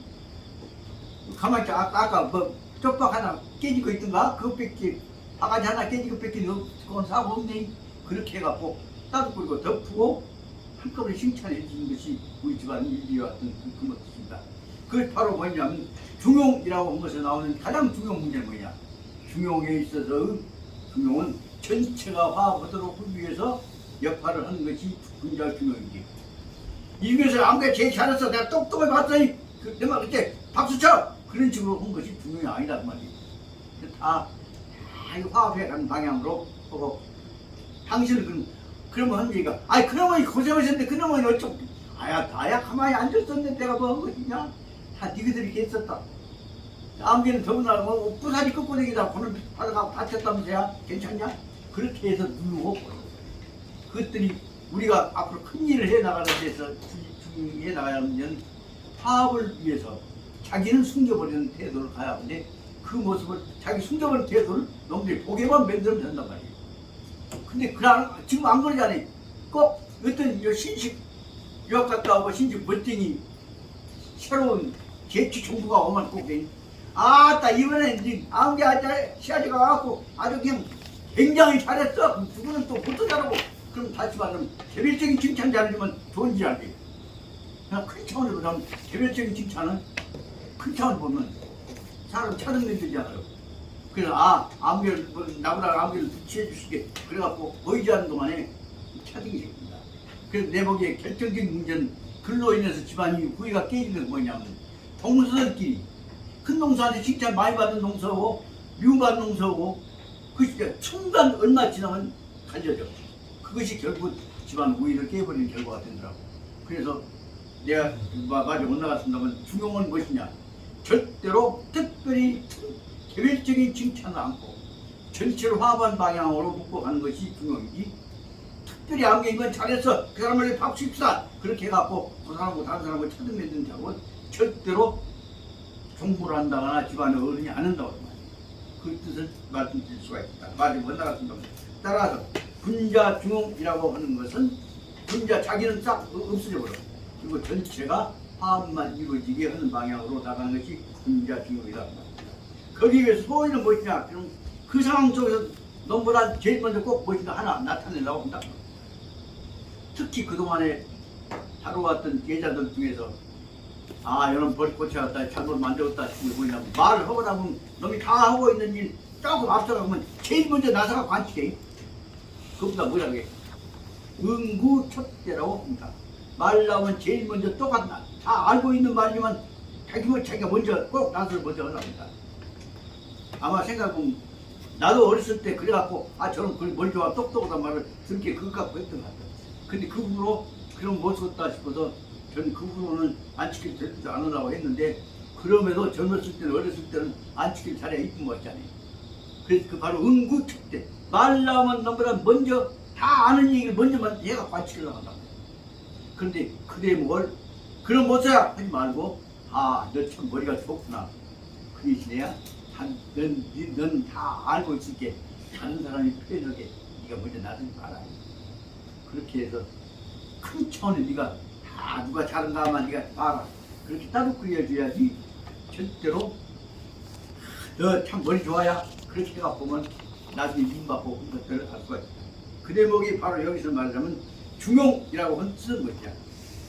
가만히 있자. 아까 뭐 쪽박 하나 깨지고 있던가 그거 뺏기 바가지 하나 깨지고 뺏기 그건 사고 없네. 그렇게 해갖고 따뜻거리고 덮고 한꺼번에 칭찬해 주는 것이 우리 집안 일이었던 그 것입니다. 그것이 바로 뭐냐면 중용이라고 한 것에 나오는 가장 중요한 문제는 뭐냐. 중용에 있어서 중용은 전체가 화합하도록 하기 위해서 역할을 하는 것이 군자 중용이지. 이 중에서 아무개 제일 잘했어. 내가 똑똑하게 봤더니 내 말 그때 박수 쳐! 그런 식으로 한 것이 중용이 아니다 그 말이지. 다 화합해 가는 방향으로 하고 당신은 그러면 한 얘기가 아이 그놈이 고생하셨는데 그놈이 어쩌고 나야 가만히 앉았었는데 내가 뭐 한 것이냐. 다 니희들이 이렇게 했었다. 아무개는 더구나 뭐 부사리 끄고댕이다 돈을 받아가고 다쳤다면서야 괜찮냐? 그렇게 해서 누르고 그것들이 우리가 앞으로 큰 일을 해나가는 데서 해나가려면 화합을 위해서 자기는 숨겨버리는 태도를 가야 하는데 그 모습을 자기 숨겨버리는 태도를 놈들이 보게만 만들면 된단 말이에요. 근데 지금 안 그러잖아요. 꼭 어떤 신식 유학 갔다 오고 신식 멋쟁이 새로운 재치 정부가 오면 꼭 아따 이번에 이제 아무개 시아지가 와갖고 아주 그냥 굉장히 잘했어. 누구는 또 그것도 잘하고 그럼 다시 말하면 개별적인 칭찬 잘해주면 좋은지 알지. 그냥 큰 차원으로 보면 개별적인 칭찬은 큰 차원으로 보면 사람 차등면 되잖아요. 그래서 아무개를 나보다 아무개를 취해 주시게 그래갖고 의지하는 동안에 차등이 생깁니다. 그래서 내 보기에 결정적인 문제는 글로 인해서 집안이 후회가 깨지는 건 뭐냐면 동서들끼리 큰 동서한테 칭찬 많이 받은 동서고 미움받은 동서고 그것이 순간 얼마 지나면 갈려져. 그것이 결국 집안 우위를 깨버리는 결과가 되더라고. 그래서 내가 맞아 못 나갔습니다만 중용은 무엇이냐. 절대로 특별히 개별적인 칭찬을 않고 전체를 화합한 방향으로 묶고 가는 것이 중용이지. 특별히 안게 이건 잘했어. 그 사람을 박수 칩시다. 그렇게 해갖고 그 사람하고 다른 사람을 찾아내는 자고 절대로 공부를 한다거나 집안의 어른이 안 한다고 말이에요. 그 뜻을 말씀드릴 수가 있다. 말이 못 나갔습니다. 따라서 군자 중용이라고 하는 것은 군자 자기는 싹 없어져 버려. 그리고 전체가 화합만 이루어지게 하는 방향으로 나가는 것이 군자 중용이라고 합니다. 거기에 위해서 소위는 무엇이냐? 그럼 그 상황 속에서 nom보다 제일 먼저 꼭 무엇인가 하나 나타내려고 한다. 특히 그동안에 다뤄왔던 제자들 중에서 이런 버릇 고쳐왔다, 잘못 만들었다 싶은 게 뭐냐면 말을 하고 나면 놈이 다 하고 있는 일 조금 앞서가면 제일 먼저 나서가 관치게. 그것보다 뭐라고 해? 응구척대라고 합니다. 말 나오면 제일 먼저 똑같나. 다 알고 있는 말이지만 자기가 먼저 꼭 나서를 먼저 하랍니다. 아마 생각해보면 나도 어렸을 때 그래갖고 저는 뭘 좋아 똑똑하단 말을 그렇게 그것 갖고 했던 것 같아요. 근데 그 후로 그럼 못 썼다 싶어서 저는 그 후로는 안 지킬 줄 않으려고 했는데 그럼에도 젊었을 때는 어렸을 때는 안 지킬 잘해 이쁜 것 같잖아요. 그래서 그 바로 응구척대. 말 나오면 너보다 먼저 다 아는 얘기를 먼저만 얘가 안 지키려고 한다. 그런데 그래 뭘 그런 못해야 하지 말고 너 참 머리가 좋구나. 그 대신에야 넌 다 알고 있을게. 다른 사람이 표현하게 네가 먼저 나서지 마라. 그렇게 해서 큰 차원에 네가 다 누가 잘한가 하면 네가 봐라. 그렇게 따로 그려줘야지. 절대로 너 참 머리 좋아야 그렇게 해가 보면 나중에 민받고 한 것들을 알 수가 있다. 그 대목이 바로 여기서 말하자면 중용이라고 하는 뜻은 뭐냐.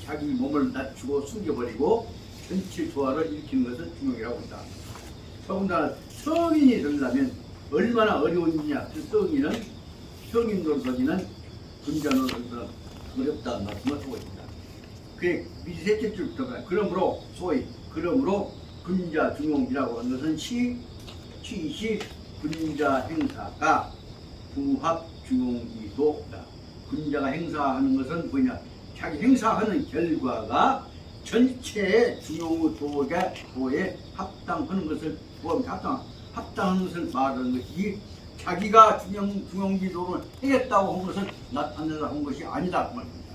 자기 몸을 낮추고 숨겨버리고 전체 조화를 일으키는 것을 중용이라고 한다. 더군다나 성인이 되려면 얼마나 어려운 일이냐. 그 성인은 성인 노릇하기는 군자 노릇은 어렵다는 말씀을 하고 있습니다. 그게 셋째 줄부터 그러므로 소위 그러므로 군자 중용이라고 하는 것은 취시 군자 행사가 부합 중용이도다. 군자가 행사하는 것은 뭐냐? 자기 행사하는 결과가 전체의 중용의 도에 합당하는 것을 합당하는 것을 말하는 것이지 자기가 중용기도를 하겠다고 한 것을 나타내라 한 것이 아니다 그 말입니다.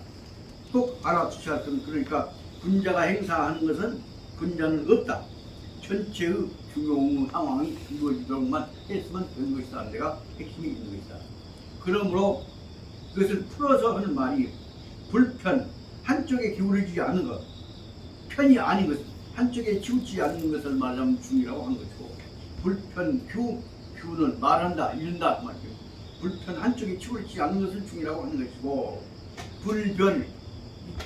꼭 알아두셔야 할 것은 그러니까 군자가 행사하는 것은 군자는 없다. 전체의 중용 상황이 이루어지도록만 했으면 되는 것이다. 내가 핵심이 있는 것이다. 그러므로 그것을 풀어서 하는 말이 불편, 한쪽에 기울어지지 않는 것, 편이 아닌 것, 한쪽에 치우치지 않는 것을 말하면 중이라고 하는 것이고, 불편, 규는 말한다, 이른다 그 말이죠. 불편, 한쪽에 치우치지 않는 것을 중이라고 하는 것이고, 불변,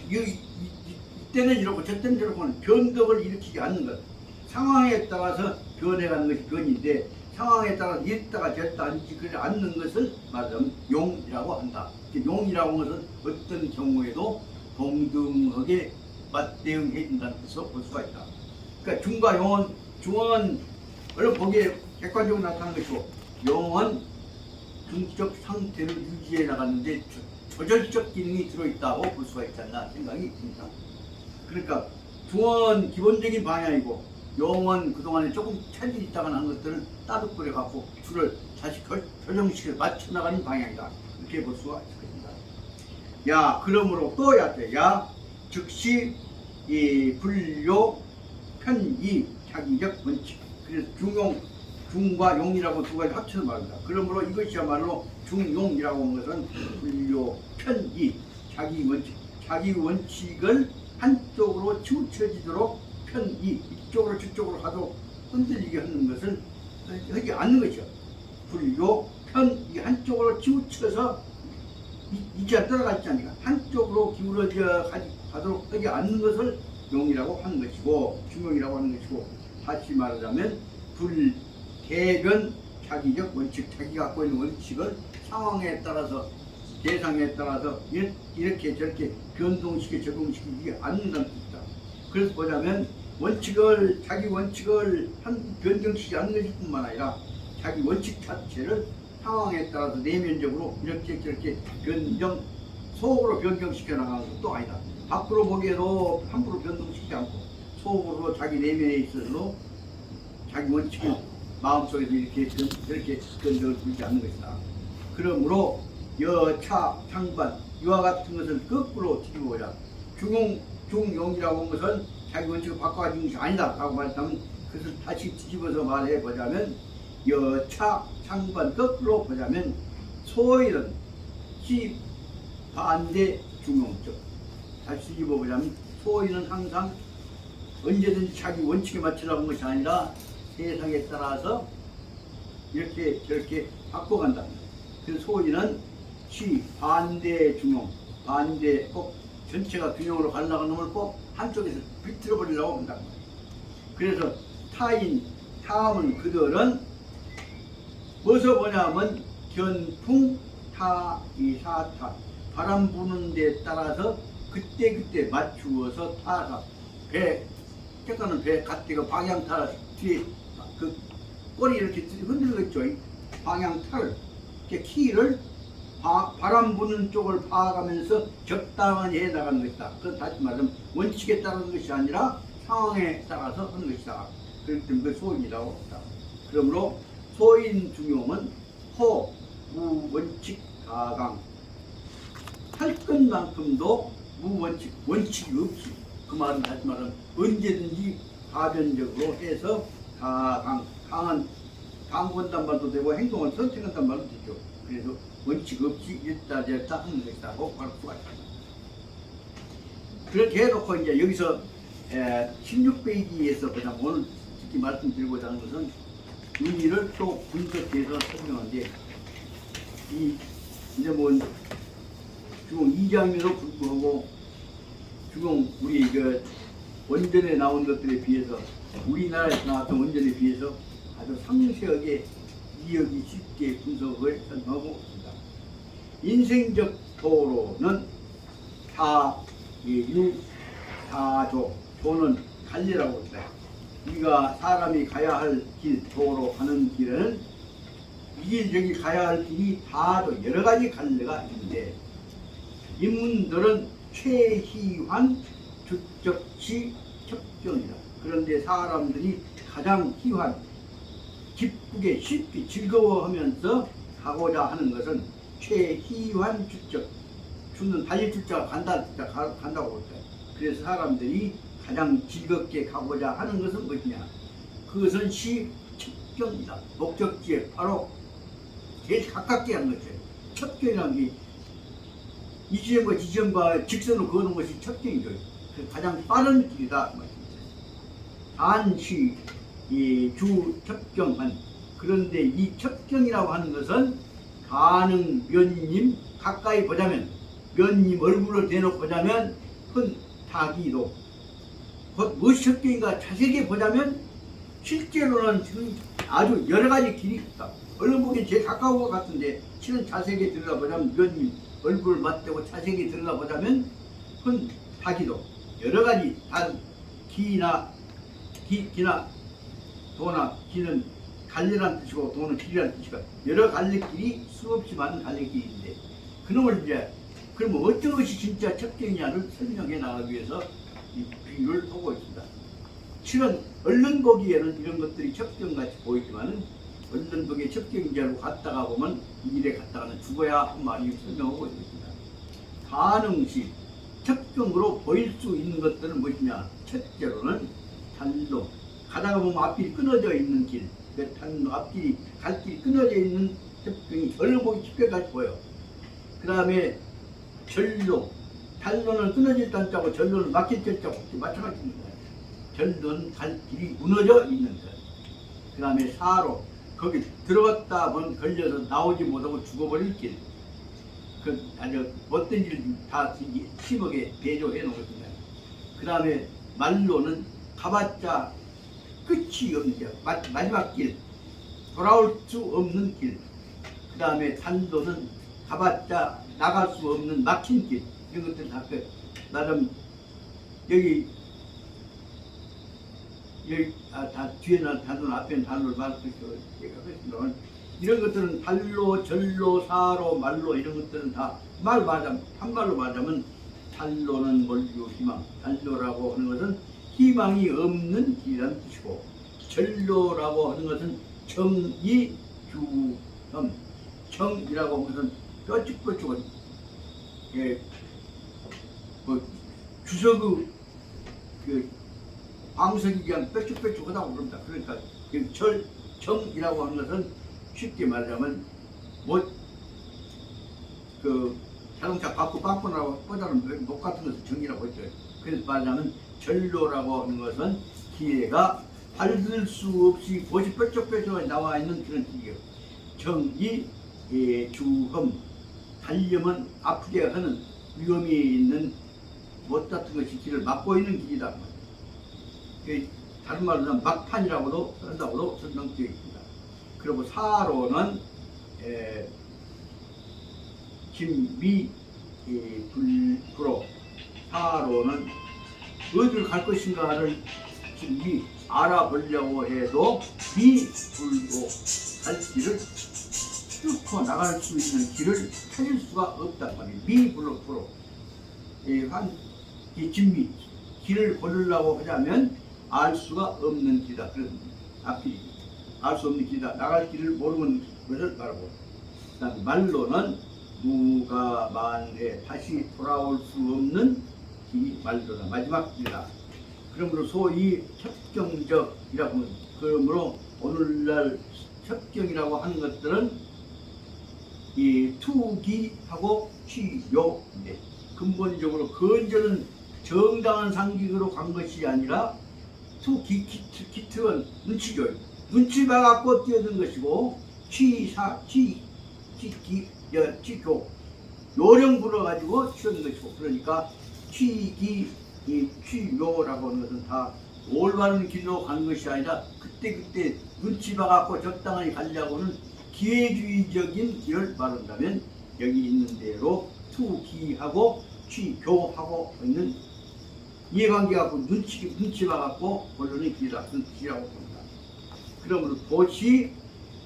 이때는 이렇고 저때는 저렇고 하는 변덕을 일으키지 않는 것, 상황에 따라서 변해가는 것이 변인데 상황에 따라 이랬다가 저랬다 앉지 않는 것을 말하자면 용이라고 한다. 용이라고 하는 것은 어떤 경우에도 동등하게 맞대응해 준다는 것으로 볼 수가 있다. 그러니까 중과 용은 중은 얼른 보기에 객관적으로 나타나는 것이고 용은 중적 상태를 유지해 나가는데 조절적 기능이 들어있다고 볼 수가 있지 않나 생각이 듭니다. 그러니까 중은 기본적인 방향이고 용은 그동안에 조금 차질이 있다가 한 것들을 따뜻거려 갖고 줄을 다시 교정시켜 맞춰 나가는 방향이다. 이렇게 볼 수가 있습니다. 야, 그러므로 또 야, 즉시 이 분료 편이 자기적 원칙. 그래서 중과 용이라고 두 가지 합쳐서 말합니다. 그러므로 이것이야말로 중용이라고 하는 것은 분료 편이 자기 원칙, 자기 원칙을 한쪽으로 치우쳐지도록 편이 이쪽으로 저쪽으로 가도 흔들리게 하는 것을 하지 않는 것이죠. 분료 편이 한쪽으로 치우쳐서 이치가 떨어가 있지 않습니까? 한쪽으로 기울어져 가도록 하지 않는 것을 용이라고 하는 것이고 중용이라고 하는 것이고 다시 말하자면 불대변 자기적 원칙, 자기가 갖고 있는 원칙을 상황에 따라서 대상에 따라서 이렇게 저렇게 변동시켜 적용시키지 않는다는 뜻이다. 그래서 보자면 자기 원칙을 변경시키지 않는 것일 뿐만 아니라 자기 원칙 자체를 상황에 따라서 내면적으로 이렇게 저렇게 속으로 변경시켜 나가는 것도 아니다. 밖으로 보기에도 함부로 변동시키지 않고 속으로 자기 내면에 있어서 자기 원칙을 마음속에서 이렇게 변경을 부리지 않는 것이다. 그러므로 여차 상반 이와 같은 것을 거꾸로 뒤집어보자. 중용이라고 하는 것은 자기 원칙을 바꿔가지고 것이 아니다 라고 말했다면 그것을 다시 뒤집어서 말해보자면 여차 상반 거꾸로 보자면 소일은 반대 중용적. 다시 뒤집어보자면 소일은 항상 언제든지 자기 원칙에 맞추려고 하는 것이 아니라 세상에 따라서 이렇게 저렇게 바꿔간다. 그래서 소인은 반대 중용, 반대 꼭 전체가 균형으로 가려고 하는 놈을 꼭 한쪽에서 비틀어 버리려고 한다. 그래서 타함은 그들은 뭐서 보냐면 견풍 타이사타 바람 부는 데 따라서 그때 맞추어서 타사 때까는 배 갓대가 방향 타라 뒤에 그 꼬리 이렇게 흔들겠죠. 방향 탈 키를 바람 부는 쪽을 파가면서 적당히 해 나가는 것이다. 그건 다시 말하면 원칙에 따르는 것이 아니라 상황에 따라서 하는 것이다. 그렇기 때문에 소인이라고 합니다. 그러므로 소인 중용은 무원칙 가강 할 것만큼도 원칙이 없이 그 말은 다시 말하면 언제든지 가변적으로 해서 강권단 말도 되고 행동을 선택한단 말도 되죠. 그래서 원칙 없이 이랬다 저랬다 하는 것이라고 말할 수가 있습니다. 그렇게 해놓고 이제 여기서 16페이지에서 보자면 오늘 특히 말씀드리고자 하는 것은 의미를 또 분석해서 설명하는데 이제 뭐 중공 2장에도 불구하고 중공 우리 그 원전에 나온 것들에 비해서 우리나라에서 나왔던 원전에 비해서 아주 상세하게 이해하기 쉽게 분석을 설명하고 있습니다. 인생적 도로는 사유사조, 조는 갈래라고 합니다. 우리가 사람이 가야 할 길, 도로 가는 길은 이 길 저기 가야 할 길이 다도 여러 가지 갈래가 있는데, 인문들은 최희환 주적시 첩경이다. 그런데 사람들이 가장 희환, 기쁘게 쉽게 즐거워하면서 가고자 하는 것은 최희환 주적, 주는 달릴 주자가 간다고 했다. 그래서 사람들이 가장 즐겁게 가고자 하는 것은 무엇이냐? 그것은 첩경이다. 목적지에 바로 제일 가깝게 하는 것이죠. 첩경이라는 게 이 지점과 이 지점과 직선으로 그어놓은 것이 첩경이죠. 가장 빠른 길이다. 단시 주 첩경한, 그런데 이 첩경이라고 하는 것은 가능 면님 가까이 보자면, 면님 얼굴을 대놓고 보자면 큰 타기도, 무엇이 첩경인가 자세히 보자면 실제로는 지금 아주 여러 가지 길이 있다. 얼른 보기엔 제일 가까운 것 같은데 실은 자세히 들여다보자면, 면님 얼굴을 맞대고 자세히 들여다보자면 큰 타기도, 여러 가지 기나 도나, 기는 갈래란 뜻이고 도는 길이란 뜻이고 여러 갈래길이 수없이 많은 갈래길인데, 그놈을 이제 그러면 어떤 것이 진짜 첩경이냐를 설명해 나가기 위해서 이 비유를 하고 있습니다. 실은 얼른 보기에는 이런 것들이 첩경같이 보이지만은 얼른 보기에 첩경인지로 갔다가 보면 이 길에 갔다가는 죽어야 한 말이 설명하고 있습니다. 가능시 첩경으로 보일 수 있는 것들은 무엇이냐? 첫째로는 단로, 가다가 보면 앞길이 끊어져 있는 길, 그 단로 앞길이 갈 길이 끊어져 있는 첩경이 얼른 보기 첩경같이 보여. 그 다음에 전로, 단로는 끊어질 단자고 전로는 막힐 절자고 마찬가지입니다. 전로는 갈 길이 무너져 있는 것. 그 다음에 사로, 거기 들어갔다 보면 걸려서 나오지 못하고 죽어버릴 길. 그 아주 어떤 일을 다 심하게 대조해 놓습니다. 그 다음에 말로는 가봤자 끝이 없는 길, 마지막 길, 돌아올 수 없는 길. 그 다음에 단도는 가봤자 나갈 수 없는 막힌 길. 이런 것들 다 나름 여기 다 뒤에는 단로, 앞에는 단로를 말했죠. 이런 것들은 달로, 전로, 사로, 말로, 이런 것들은 다 말 맞으면, 한 말로 말하자면 달로는 멀리고 희망, 달로라고 하는 것은 희망이 없는 길이라는 뜻이고, 전로라고 하는 것은 정의, 주험, 정이라고 하는 것은 뾰족뾰족한 주석의 방석이 그냥 뾰족뾰족하다고 그럽니다. 그러니까 정이라고 하는 것은 쉽게 말하자면 자동차 바꾸라고 꽂아놓은 목 같은 것을 정이라고 했죠. 그래서 말하자면 전로라고 하는 것은 기회가 밟을 수 없이 곳이 뾰족뾰족하게 나와 있는 그런 길이에요. 정의, 주험, 달려면 아프게 하는 위험이 있는 못 같은 것이 길을 막고 있는 길이다. 다른 말로 하면 막판이라고도 한다고도 설명되어 있습니다. 그리고 사로는 김미 불로, 사로는 어디를 갈 것인가를 김미 알아보려고 해도 미불로 갈 길을 뚫고 나갈 수 있는 길을 찾을 수가 없단 말이에요. 미불로 이 진미, 길을 고르려고 하자면 알 수가 없는 길이다. 그런 앞길이 알 수 없는 길이다. 나갈 길을 모르는 것을 말하고, 그다음 말로는 누가 만에 다시 돌아올 수 없는 길이 말로다. 마지막 길이다. 그러므로 소위 첩경적이라고 하면, 그러므로 오늘날 첩경이라고 하는 것들은 이 투기하고 취요인데, 근본적으로 건전은 정당한 상식으로 간 것이 아니라 기특은 눈치죠. 눈치 봐갖고 뛰어든 것이고, 취교 요령 불어가지고 뛰어든 것이고, 그러니까 취요라고 하는 것은 다 올바른 길로 가는 것이 아니라 그때 눈치 봐갖고 적당하게 가려고는 기회주의적인 길을 말한다면 여기 있는 대로 투기하고 취교하고 있는 이해관계 갖고 눈치 봐갖고 본론의 길이라고 봅니다. 그러므로 도시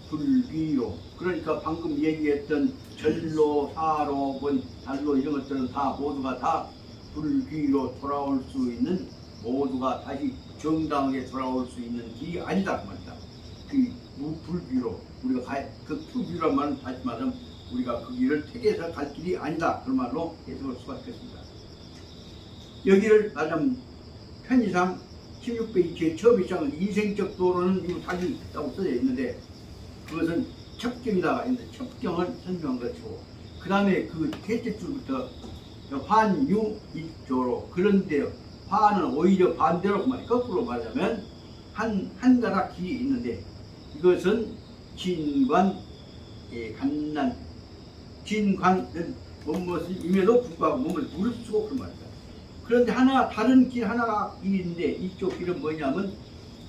불기로, 그러니까 방금 얘기했던 전로, 사로, 달로 이런 것들은 다 모두가 다 불기로 돌아올 수 있는, 모두가 다시 정당하게 돌아올 수 있는 길이 아니다 그 말이다. 그 무불기로 우리가 그 불기로란 말은 다시 말하면 우리가 그 길을 택해서 갈 길이 아니다 그런 말로 해석할 수가 있겠습니다. 여기를 말하자면 편의상 16페이지 제 처음 시작은 인생적 도로는 이거 달리 있다고 써져 있는데 그것은 첩경이라고 있는데 첩경을 설명한 것이고 그 다음에 그 셋째 줄부터 환유일조로, 그런데 환은 오히려 반대로 거꾸로 말하자면 한 가닥 길이 있는데 이것은 진관, 간난, 진관은 무엇을 임에도 불구하고 몸을 무릅쓰고 그런 말이다. 그런데 다른 길 하나가 있는데 이쪽 길은 뭐냐면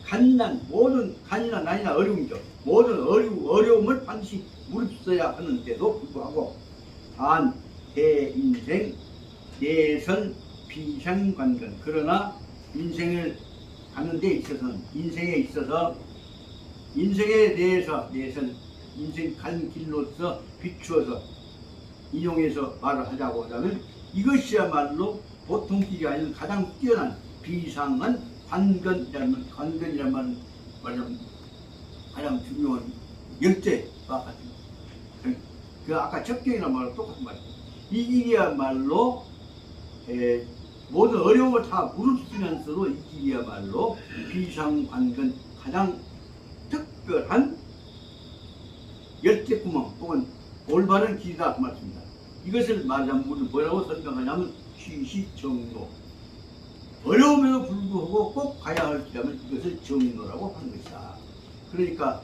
간난, 모든 간이나 난이나 어려움이죠. 모든 어려움을 반드시 무릅써야 하는데도 불구하고 단 대인생 내선 비상관건, 그러나 인생을 가는 데 있어서는 인생에 대해서 내선, 인생 간 길로서 비추어서 인용해서 말을 하자고 하자면 이것이야말로 보통 길이 아닌 가장 뛰어난 비상한 관건이라는 말은 가장 중요한 열쇠와 같은 그 아까 첩경이라는 말과 똑같은 말이에요. 이 길이야말로 모든 어려움을 다 무릅쓰면서도 이 길이야말로 비상관건 가장 특별한 열쇠구멍 혹은 올바른 길이다 그 말입니다. 이것을 말하자면 우리는 뭐라고 설명하냐면 취시정로, 어려움에도 불구하고 꼭 가야 할 길이라면 이것을 정로라고 하는 것이다. 그러니까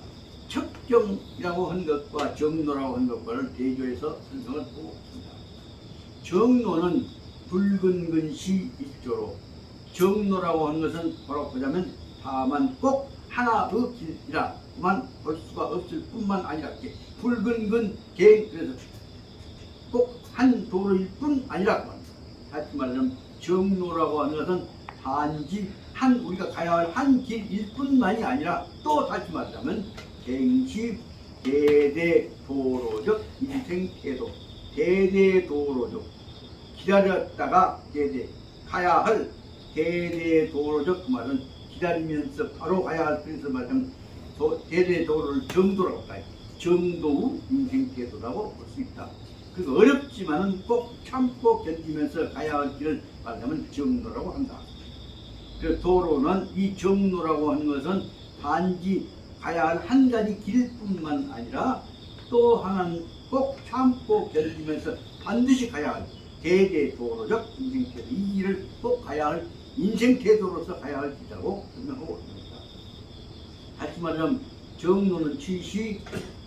첩경이라고 한 것과 정로라고 한 것과를 대조해서 설명을 하고 있습니다. 정로는 붉은 근시 일조로, 정로라고 하는 것은 뭐라고 보자면 다만 꼭 하나의 길이라만 볼 수가 없을 뿐만 아니라 붉은 근 개인, 그래서 꼭 한 도로일 뿐 아니라 다시 말하자면 정로라고 하는 것은 단지 우리가 가야 할 한 길일 뿐만이 아니라 또 다시 말하자면 갱시 대대도로적 인생태도, 대대도로적 기다렸다가 가야 할 대대도로적 그 말은 기다리면서 바로 가야 할, 그래서 말하자면 대대도로를 정도라고 할까요? 정도의 인생태도라고 볼 수 있다. 그 어렵지만은 꼭 참고 견디면서 가야 할 길을 말하자면 정로라고 한다. 그 도로는 이 정로라고 하는 것은 단지 가야 할 한 가지 길뿐만 아니라 또 하나는 꼭 참고 견디면서 반드시 가야 할 대대도로적 인생태도, 이 길을 꼭 가야 할 인생태도로서 가야 할 길이라고 설명하고 있습니다. 다시 말하면 정로는 취시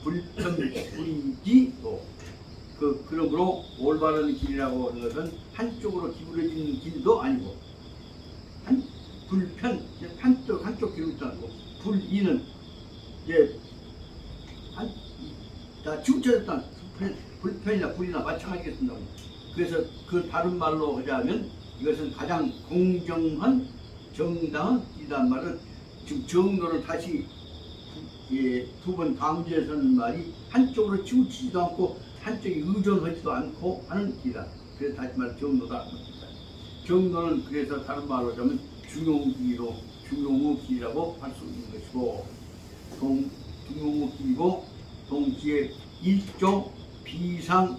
불편불이지도, 그러므로 올바른 길이라고 하는 것은 한쪽으로 기울어지는 길도 아니고 한쪽 길도 아니고 불이는 치우쳐졌다는 불편이나 불이나 마찬가지겠습니다. 그래서 그 다른 말로 하자면 이것은 가장 공정한 정당한 길이란 말을 지금 정로를 다시 두 번 강조해서는 말이 한쪽으로 치우치지도 않고 한쪽에 의존하지도 않고 하는 길이다. 그래서 다시 말해 정로다. 정로는 그래서 다른 말로 하자면 중용길이라고 할 수 있는 것이고, 중용길이고 동시에 일조 비상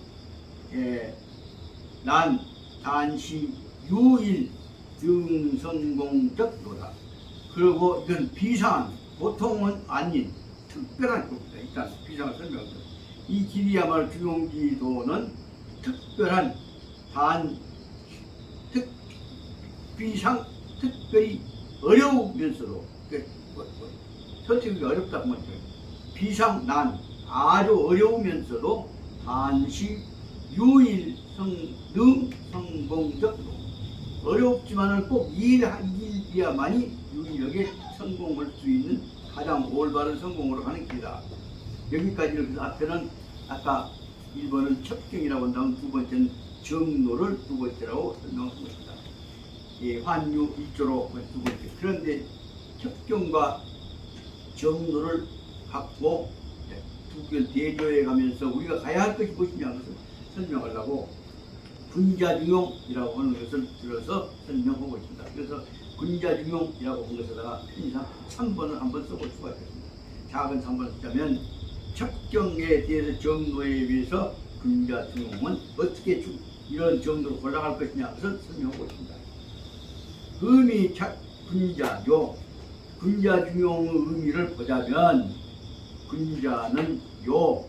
난 단시 유일 등성공적 노다. 그리고 이건 비상한, 보통은 아닌 특별한 것입니다. 일단 비상을 설명합니다. 이 길이야말로 중용기도는 특별한 특별히 어려우면서도 선택하기 어렵다고 말이죠. 비상난, 아주 어려우면서도 단시 유일성공적, 어렵지만은 꼭 일이야만이 유일하게 성공할 수 있는 가장 올바른 성공으로 하는 길이다. 여기까지는, 그 앞에는 아까 1번은 첩경이라고 한다면 두 번째는 정로를 두 번째라고 설명한 것입니다. 예, 환유 일조로 두 번째. 그런데 첩경과 정로를 갖고 두견 대조해 가면서 우리가 가야 할 것이 무엇이냐 것을 설명하려고 군자중용이라고 하는 것을 들어서 설명하고 있습니다. 그래서 군자중용이라고 한 것에다가 편의상 3번을 한번 써볼 수가 있습니다. 작은 3번을 쓰자면 첩경에 대해서 정로에 비해서 군자중용은 어떻게 이런 정도로 올라갈 것이냐 것을 설명하고 있습니다. 의미 군자요 군자중용의 의미를 보자면 군자는 요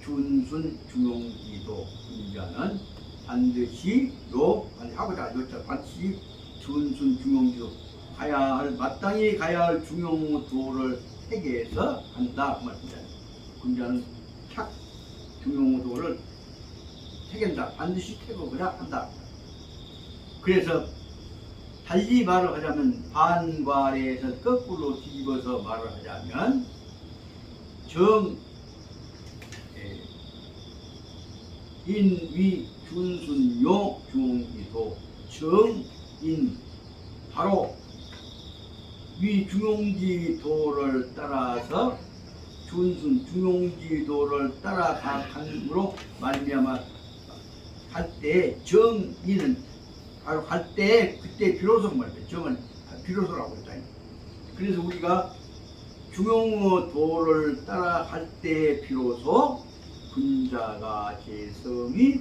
준순 중용기도 군자는 반드시 요 하고자 요자 반드시 준순 중용기도 가야 할 마땅히 가야 할 중용도를 택해서 한다 그 말입니다. 군자는 착 중용도를 택한다 반드시 택하고자 한다. 그래서 달리 말을 하자면 반괄에서 거꾸로 뒤집어서 말을 하자면 인위 준순요 중용기도 정인 바로 위 중용지도를 따라서 준순 중용지도를 따라감으로 말미암아 할 때 정인은 바로 할 때 그때 비로소 말이에요. 정은 비로소라고 했다. 그래서 우리가 중용도를 따라갈 때 비로소 군자가 제성이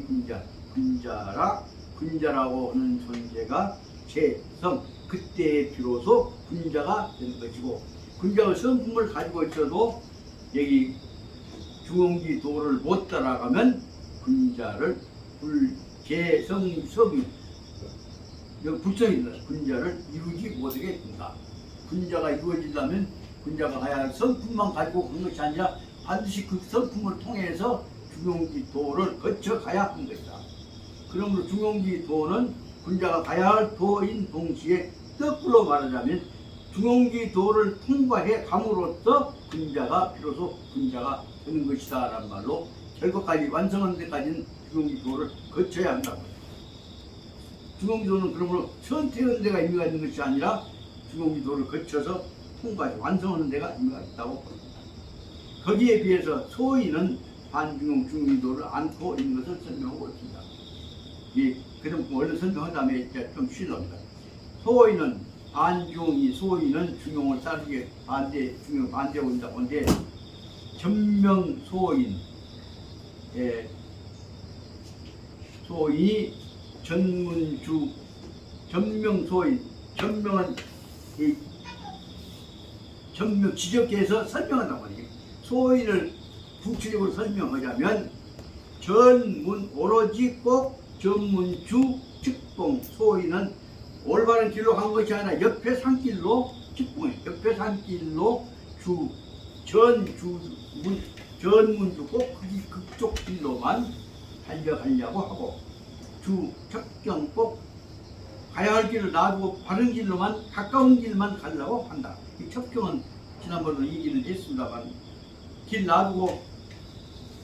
군자라고 하는 존재가 제성 그때 비로소 군자가 되는 것이고 군자의 성품을 가지고 있어도 여기 중용지도를 못 따라가면 군자를 불제성이 불성이 있는 군자를 이루지 못하게 된다. 군자가 이루어지려면 군자가 가야 할 성품만 가지고 그런 것이 아니라 반드시 그 성품을 통해서 중용지도를 거쳐 가야 하는 것이다. 그러므로 중용지도는 군자가 가야 할 도인 동시에 거꾸로 말하자면 중용지도를 통과해 감으로써 군자가 비로소 군자가 되는 것이다 라는 말로 결과까지 완성하는 데까지는 중용지도를 거쳐야 한다고. 중용지도는 그러므로 선택하는 데가 의미가 있는 것이 아니라 중용지도를 거쳐서 통과해 완성하는 데가 의미가 있다고 봅니다. 거기에 비해서 소인은 반중용 중용지도를 안고 있는 것을 설명하고 있습니다. 그럼 원래 설명한 다음에 이제 좀 쉬랍니다. 소인은 소인은 중용을 따르게 중용 반대하고 있다고 하는데 전명 소인 소인이 전문주 전명 소인 전명은 전명 지적해서 설명한다고 하죠. 소인을 구체적으로 설명하자면 전문 오로지 꼭 전문주 직봉 소인은 올바른 길로 간 것이 아니라 옆에 산길로 직봉해 옆에 산길로 전문주 꼭 그쪽 길로만 달려가려고 하고 첩경 꼭 가야 할 길을 놔두고 바른 길로만 가까운 길만 가려고 한다. 이 첩경은 지난번에 얘기를 했습니다만 길 놔두고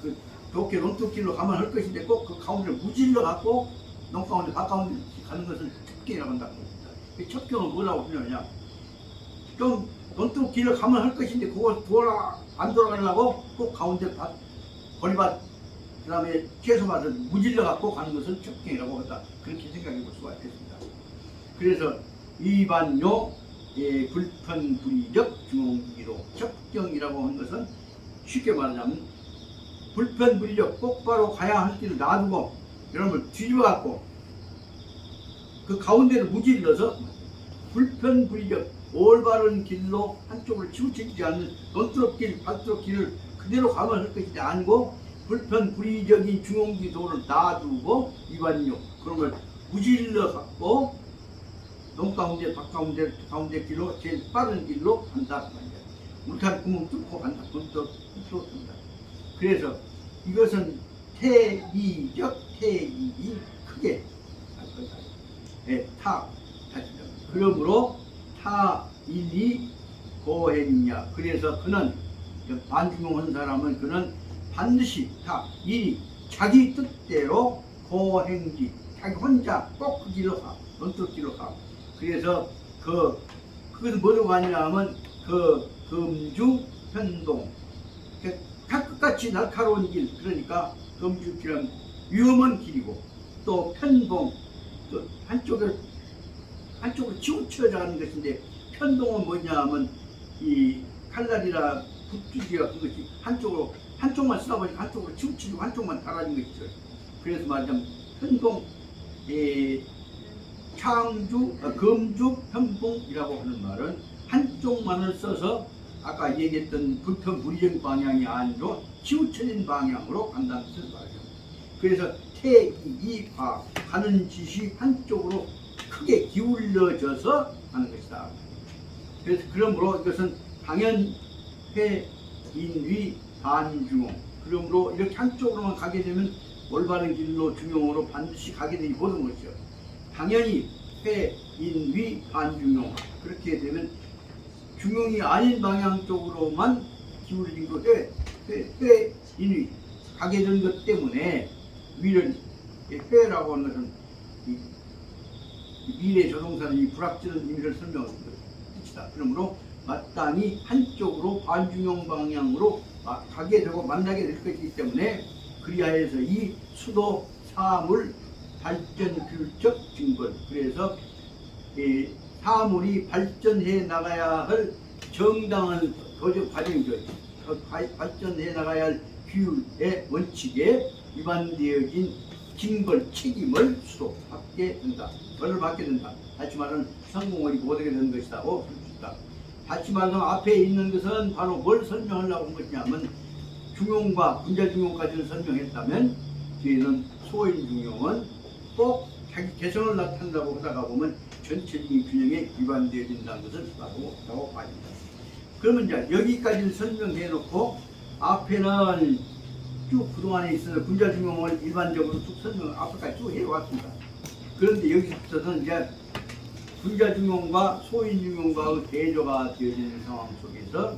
그 좋게 논두길로 가면 할 것인데 꼭 그 가운데를 무질러 갖고 농가운데 가까운 데 가는 것을 첩경이라고 한다고 합니다. 이 첩경은 뭐라고 하냐면 좀 논두길로 가면 할 것인데 그걸 안 돌아가려고 꼭 가운데 거리밭 그 다음에 채소밭을 무질러 갖고 가는 것을 첩경이라고 한다. 그렇게 생각해 볼 수가 있겠습니다. 그래서 위반요 불편불의적 중용기도 첩경이라고 하는 것은 쉽게 말하자면 불편불의적 똑바로 가야 할 길을 놔두고 여러분 뒤집어 갖고 그 가운데를 무질러서 불편불의적 올바른 길로 한쪽으로 치우치지 않는 논두렁길 발두렁길을 그대로 가면 할 것이 아니고 불편불의적인 중용기도를 놔두고 위반요 그런 걸 무질러 갖고 농가운데 가운데 길로 제일 빠른 길로 간다. 물탄 구멍 뚫고 간다. 뚫습니다. 그래서 이것은 태이익이 크게 할 것이다. 그러므로 타일이 고행이냐. 그래서 그는 반중용한 사람은 그는 반드시 일이 자기 뜻대로 고행지, 자기 혼자 꼭 그 길로 가, 언뜻 길로 가. 그래서 그것은 뭐라고 하냐면 금주 편동, 닭끝같이 날카로운 길, 그러니까 금주길은 위험한 길이고, 또 편동, 또 한쪽으로 치우쳐가는 것인데, 편동은 뭐냐면 이 칼날이나 붓줄기가 그것이 한쪽만 쓰다 보니까 한쪽으로 치우치고 한쪽만 달아진 것이죠. 그래서 말하자면 편동, 금주 편동이라고 하는 말은 한쪽만을 써서 아까 얘기했던 불편불이정 방향이 아니고 치우쳐진 방향으로 간다는 뜻을 말이죠. 그래서 태이과 가는 짓이 한쪽으로 크게 기울여져서 하는 것이다. 그래서 그러므로 이것은 당연 회인위 반중용. 그러므로 이렇게 한쪽으로만 가게 되면 올바른 길로 중용으로 반드시 가게 되기 모든 것이죠. 당연히 회인위 반중용. 그렇게 되면 중용이 아닌 방향 쪽으로만 기울어진 것에 회인위 가게 된 것 때문에 위를 회라고 하는 것은 미래 조동사는 이 불확실한 의미를 설명하는 뜻이다. 그러므로 마땅히 한쪽으로 반중용 방향으로 가게 되고 만나게 될 것이기 때문에 그리하여서 이 수도 사물 발전 규적 증권, 그래서 사물이 발전해 나가야 할 정당한 도적 과정이죠. 발전해 나가야 할 규율의 원칙에 위반되어진 징벌 책임을 수도받게 된다. 벌을 받게 된다. 다시 말하면 성공을 못하게 되는 것이라고 볼 수 있다. 다시 말하면 앞에 있는 것은 바로 뭘 설명하려고 한 것이냐면 중용과 분자 중용까지는 설명했다면 뒤에는 소인 중용은 꼭 자기 개성을 나타낸다고 하다가 보면 전체적인 균형에 위반되어진다는 것을 말하고 봐야 된다. 그러면 이제 여기까지는 설명해 놓고 앞에는 쭉 그동안에 있어서 분자 중용을 일반적으로 쭉 설명을 앞에까지 쭉 해왔습니다. 그런데 여기서부터는 이제 분자 중용과 소인 중용과의 대조가 되어지는 상황 속에서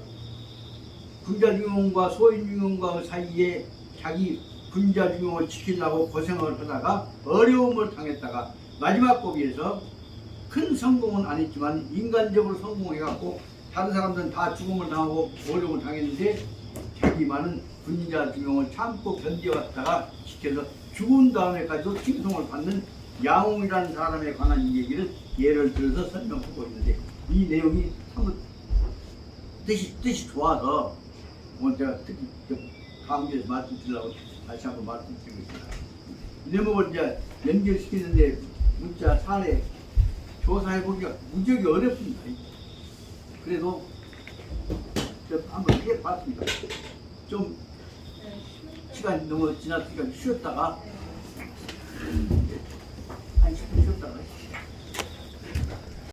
분자 중용과 소인 중용과 사이에 자기 분자 중용을 지키려고 고생을 하다가 어려움을 당했다가 마지막 고비에서 큰 성공은 안 했지만 인간적으로 성공해갖고 다른 사람들은 다 죽음을 당하고 어려움을 당했는데 자기만은 분자 중용을 참고 견뎌왔다가 지켜서 죽은 다음에까지도 칭송을 받는 양홍이라는 사람에 관한 이 얘기를 예를 들어서 설명하고 있는데 이 내용이 참 뜻이 좋아서 오늘 제가 특히 강조해서 말씀드리려고 다시 한번 말씀드리겠습니다. 이 내용을 이제 연결시키는데 문자 사례 조사해보기가 무지하게 어렵습니다. 그래도 한번 해봤습니다. 좀 시간이 너무 지났으니까 쉬었다가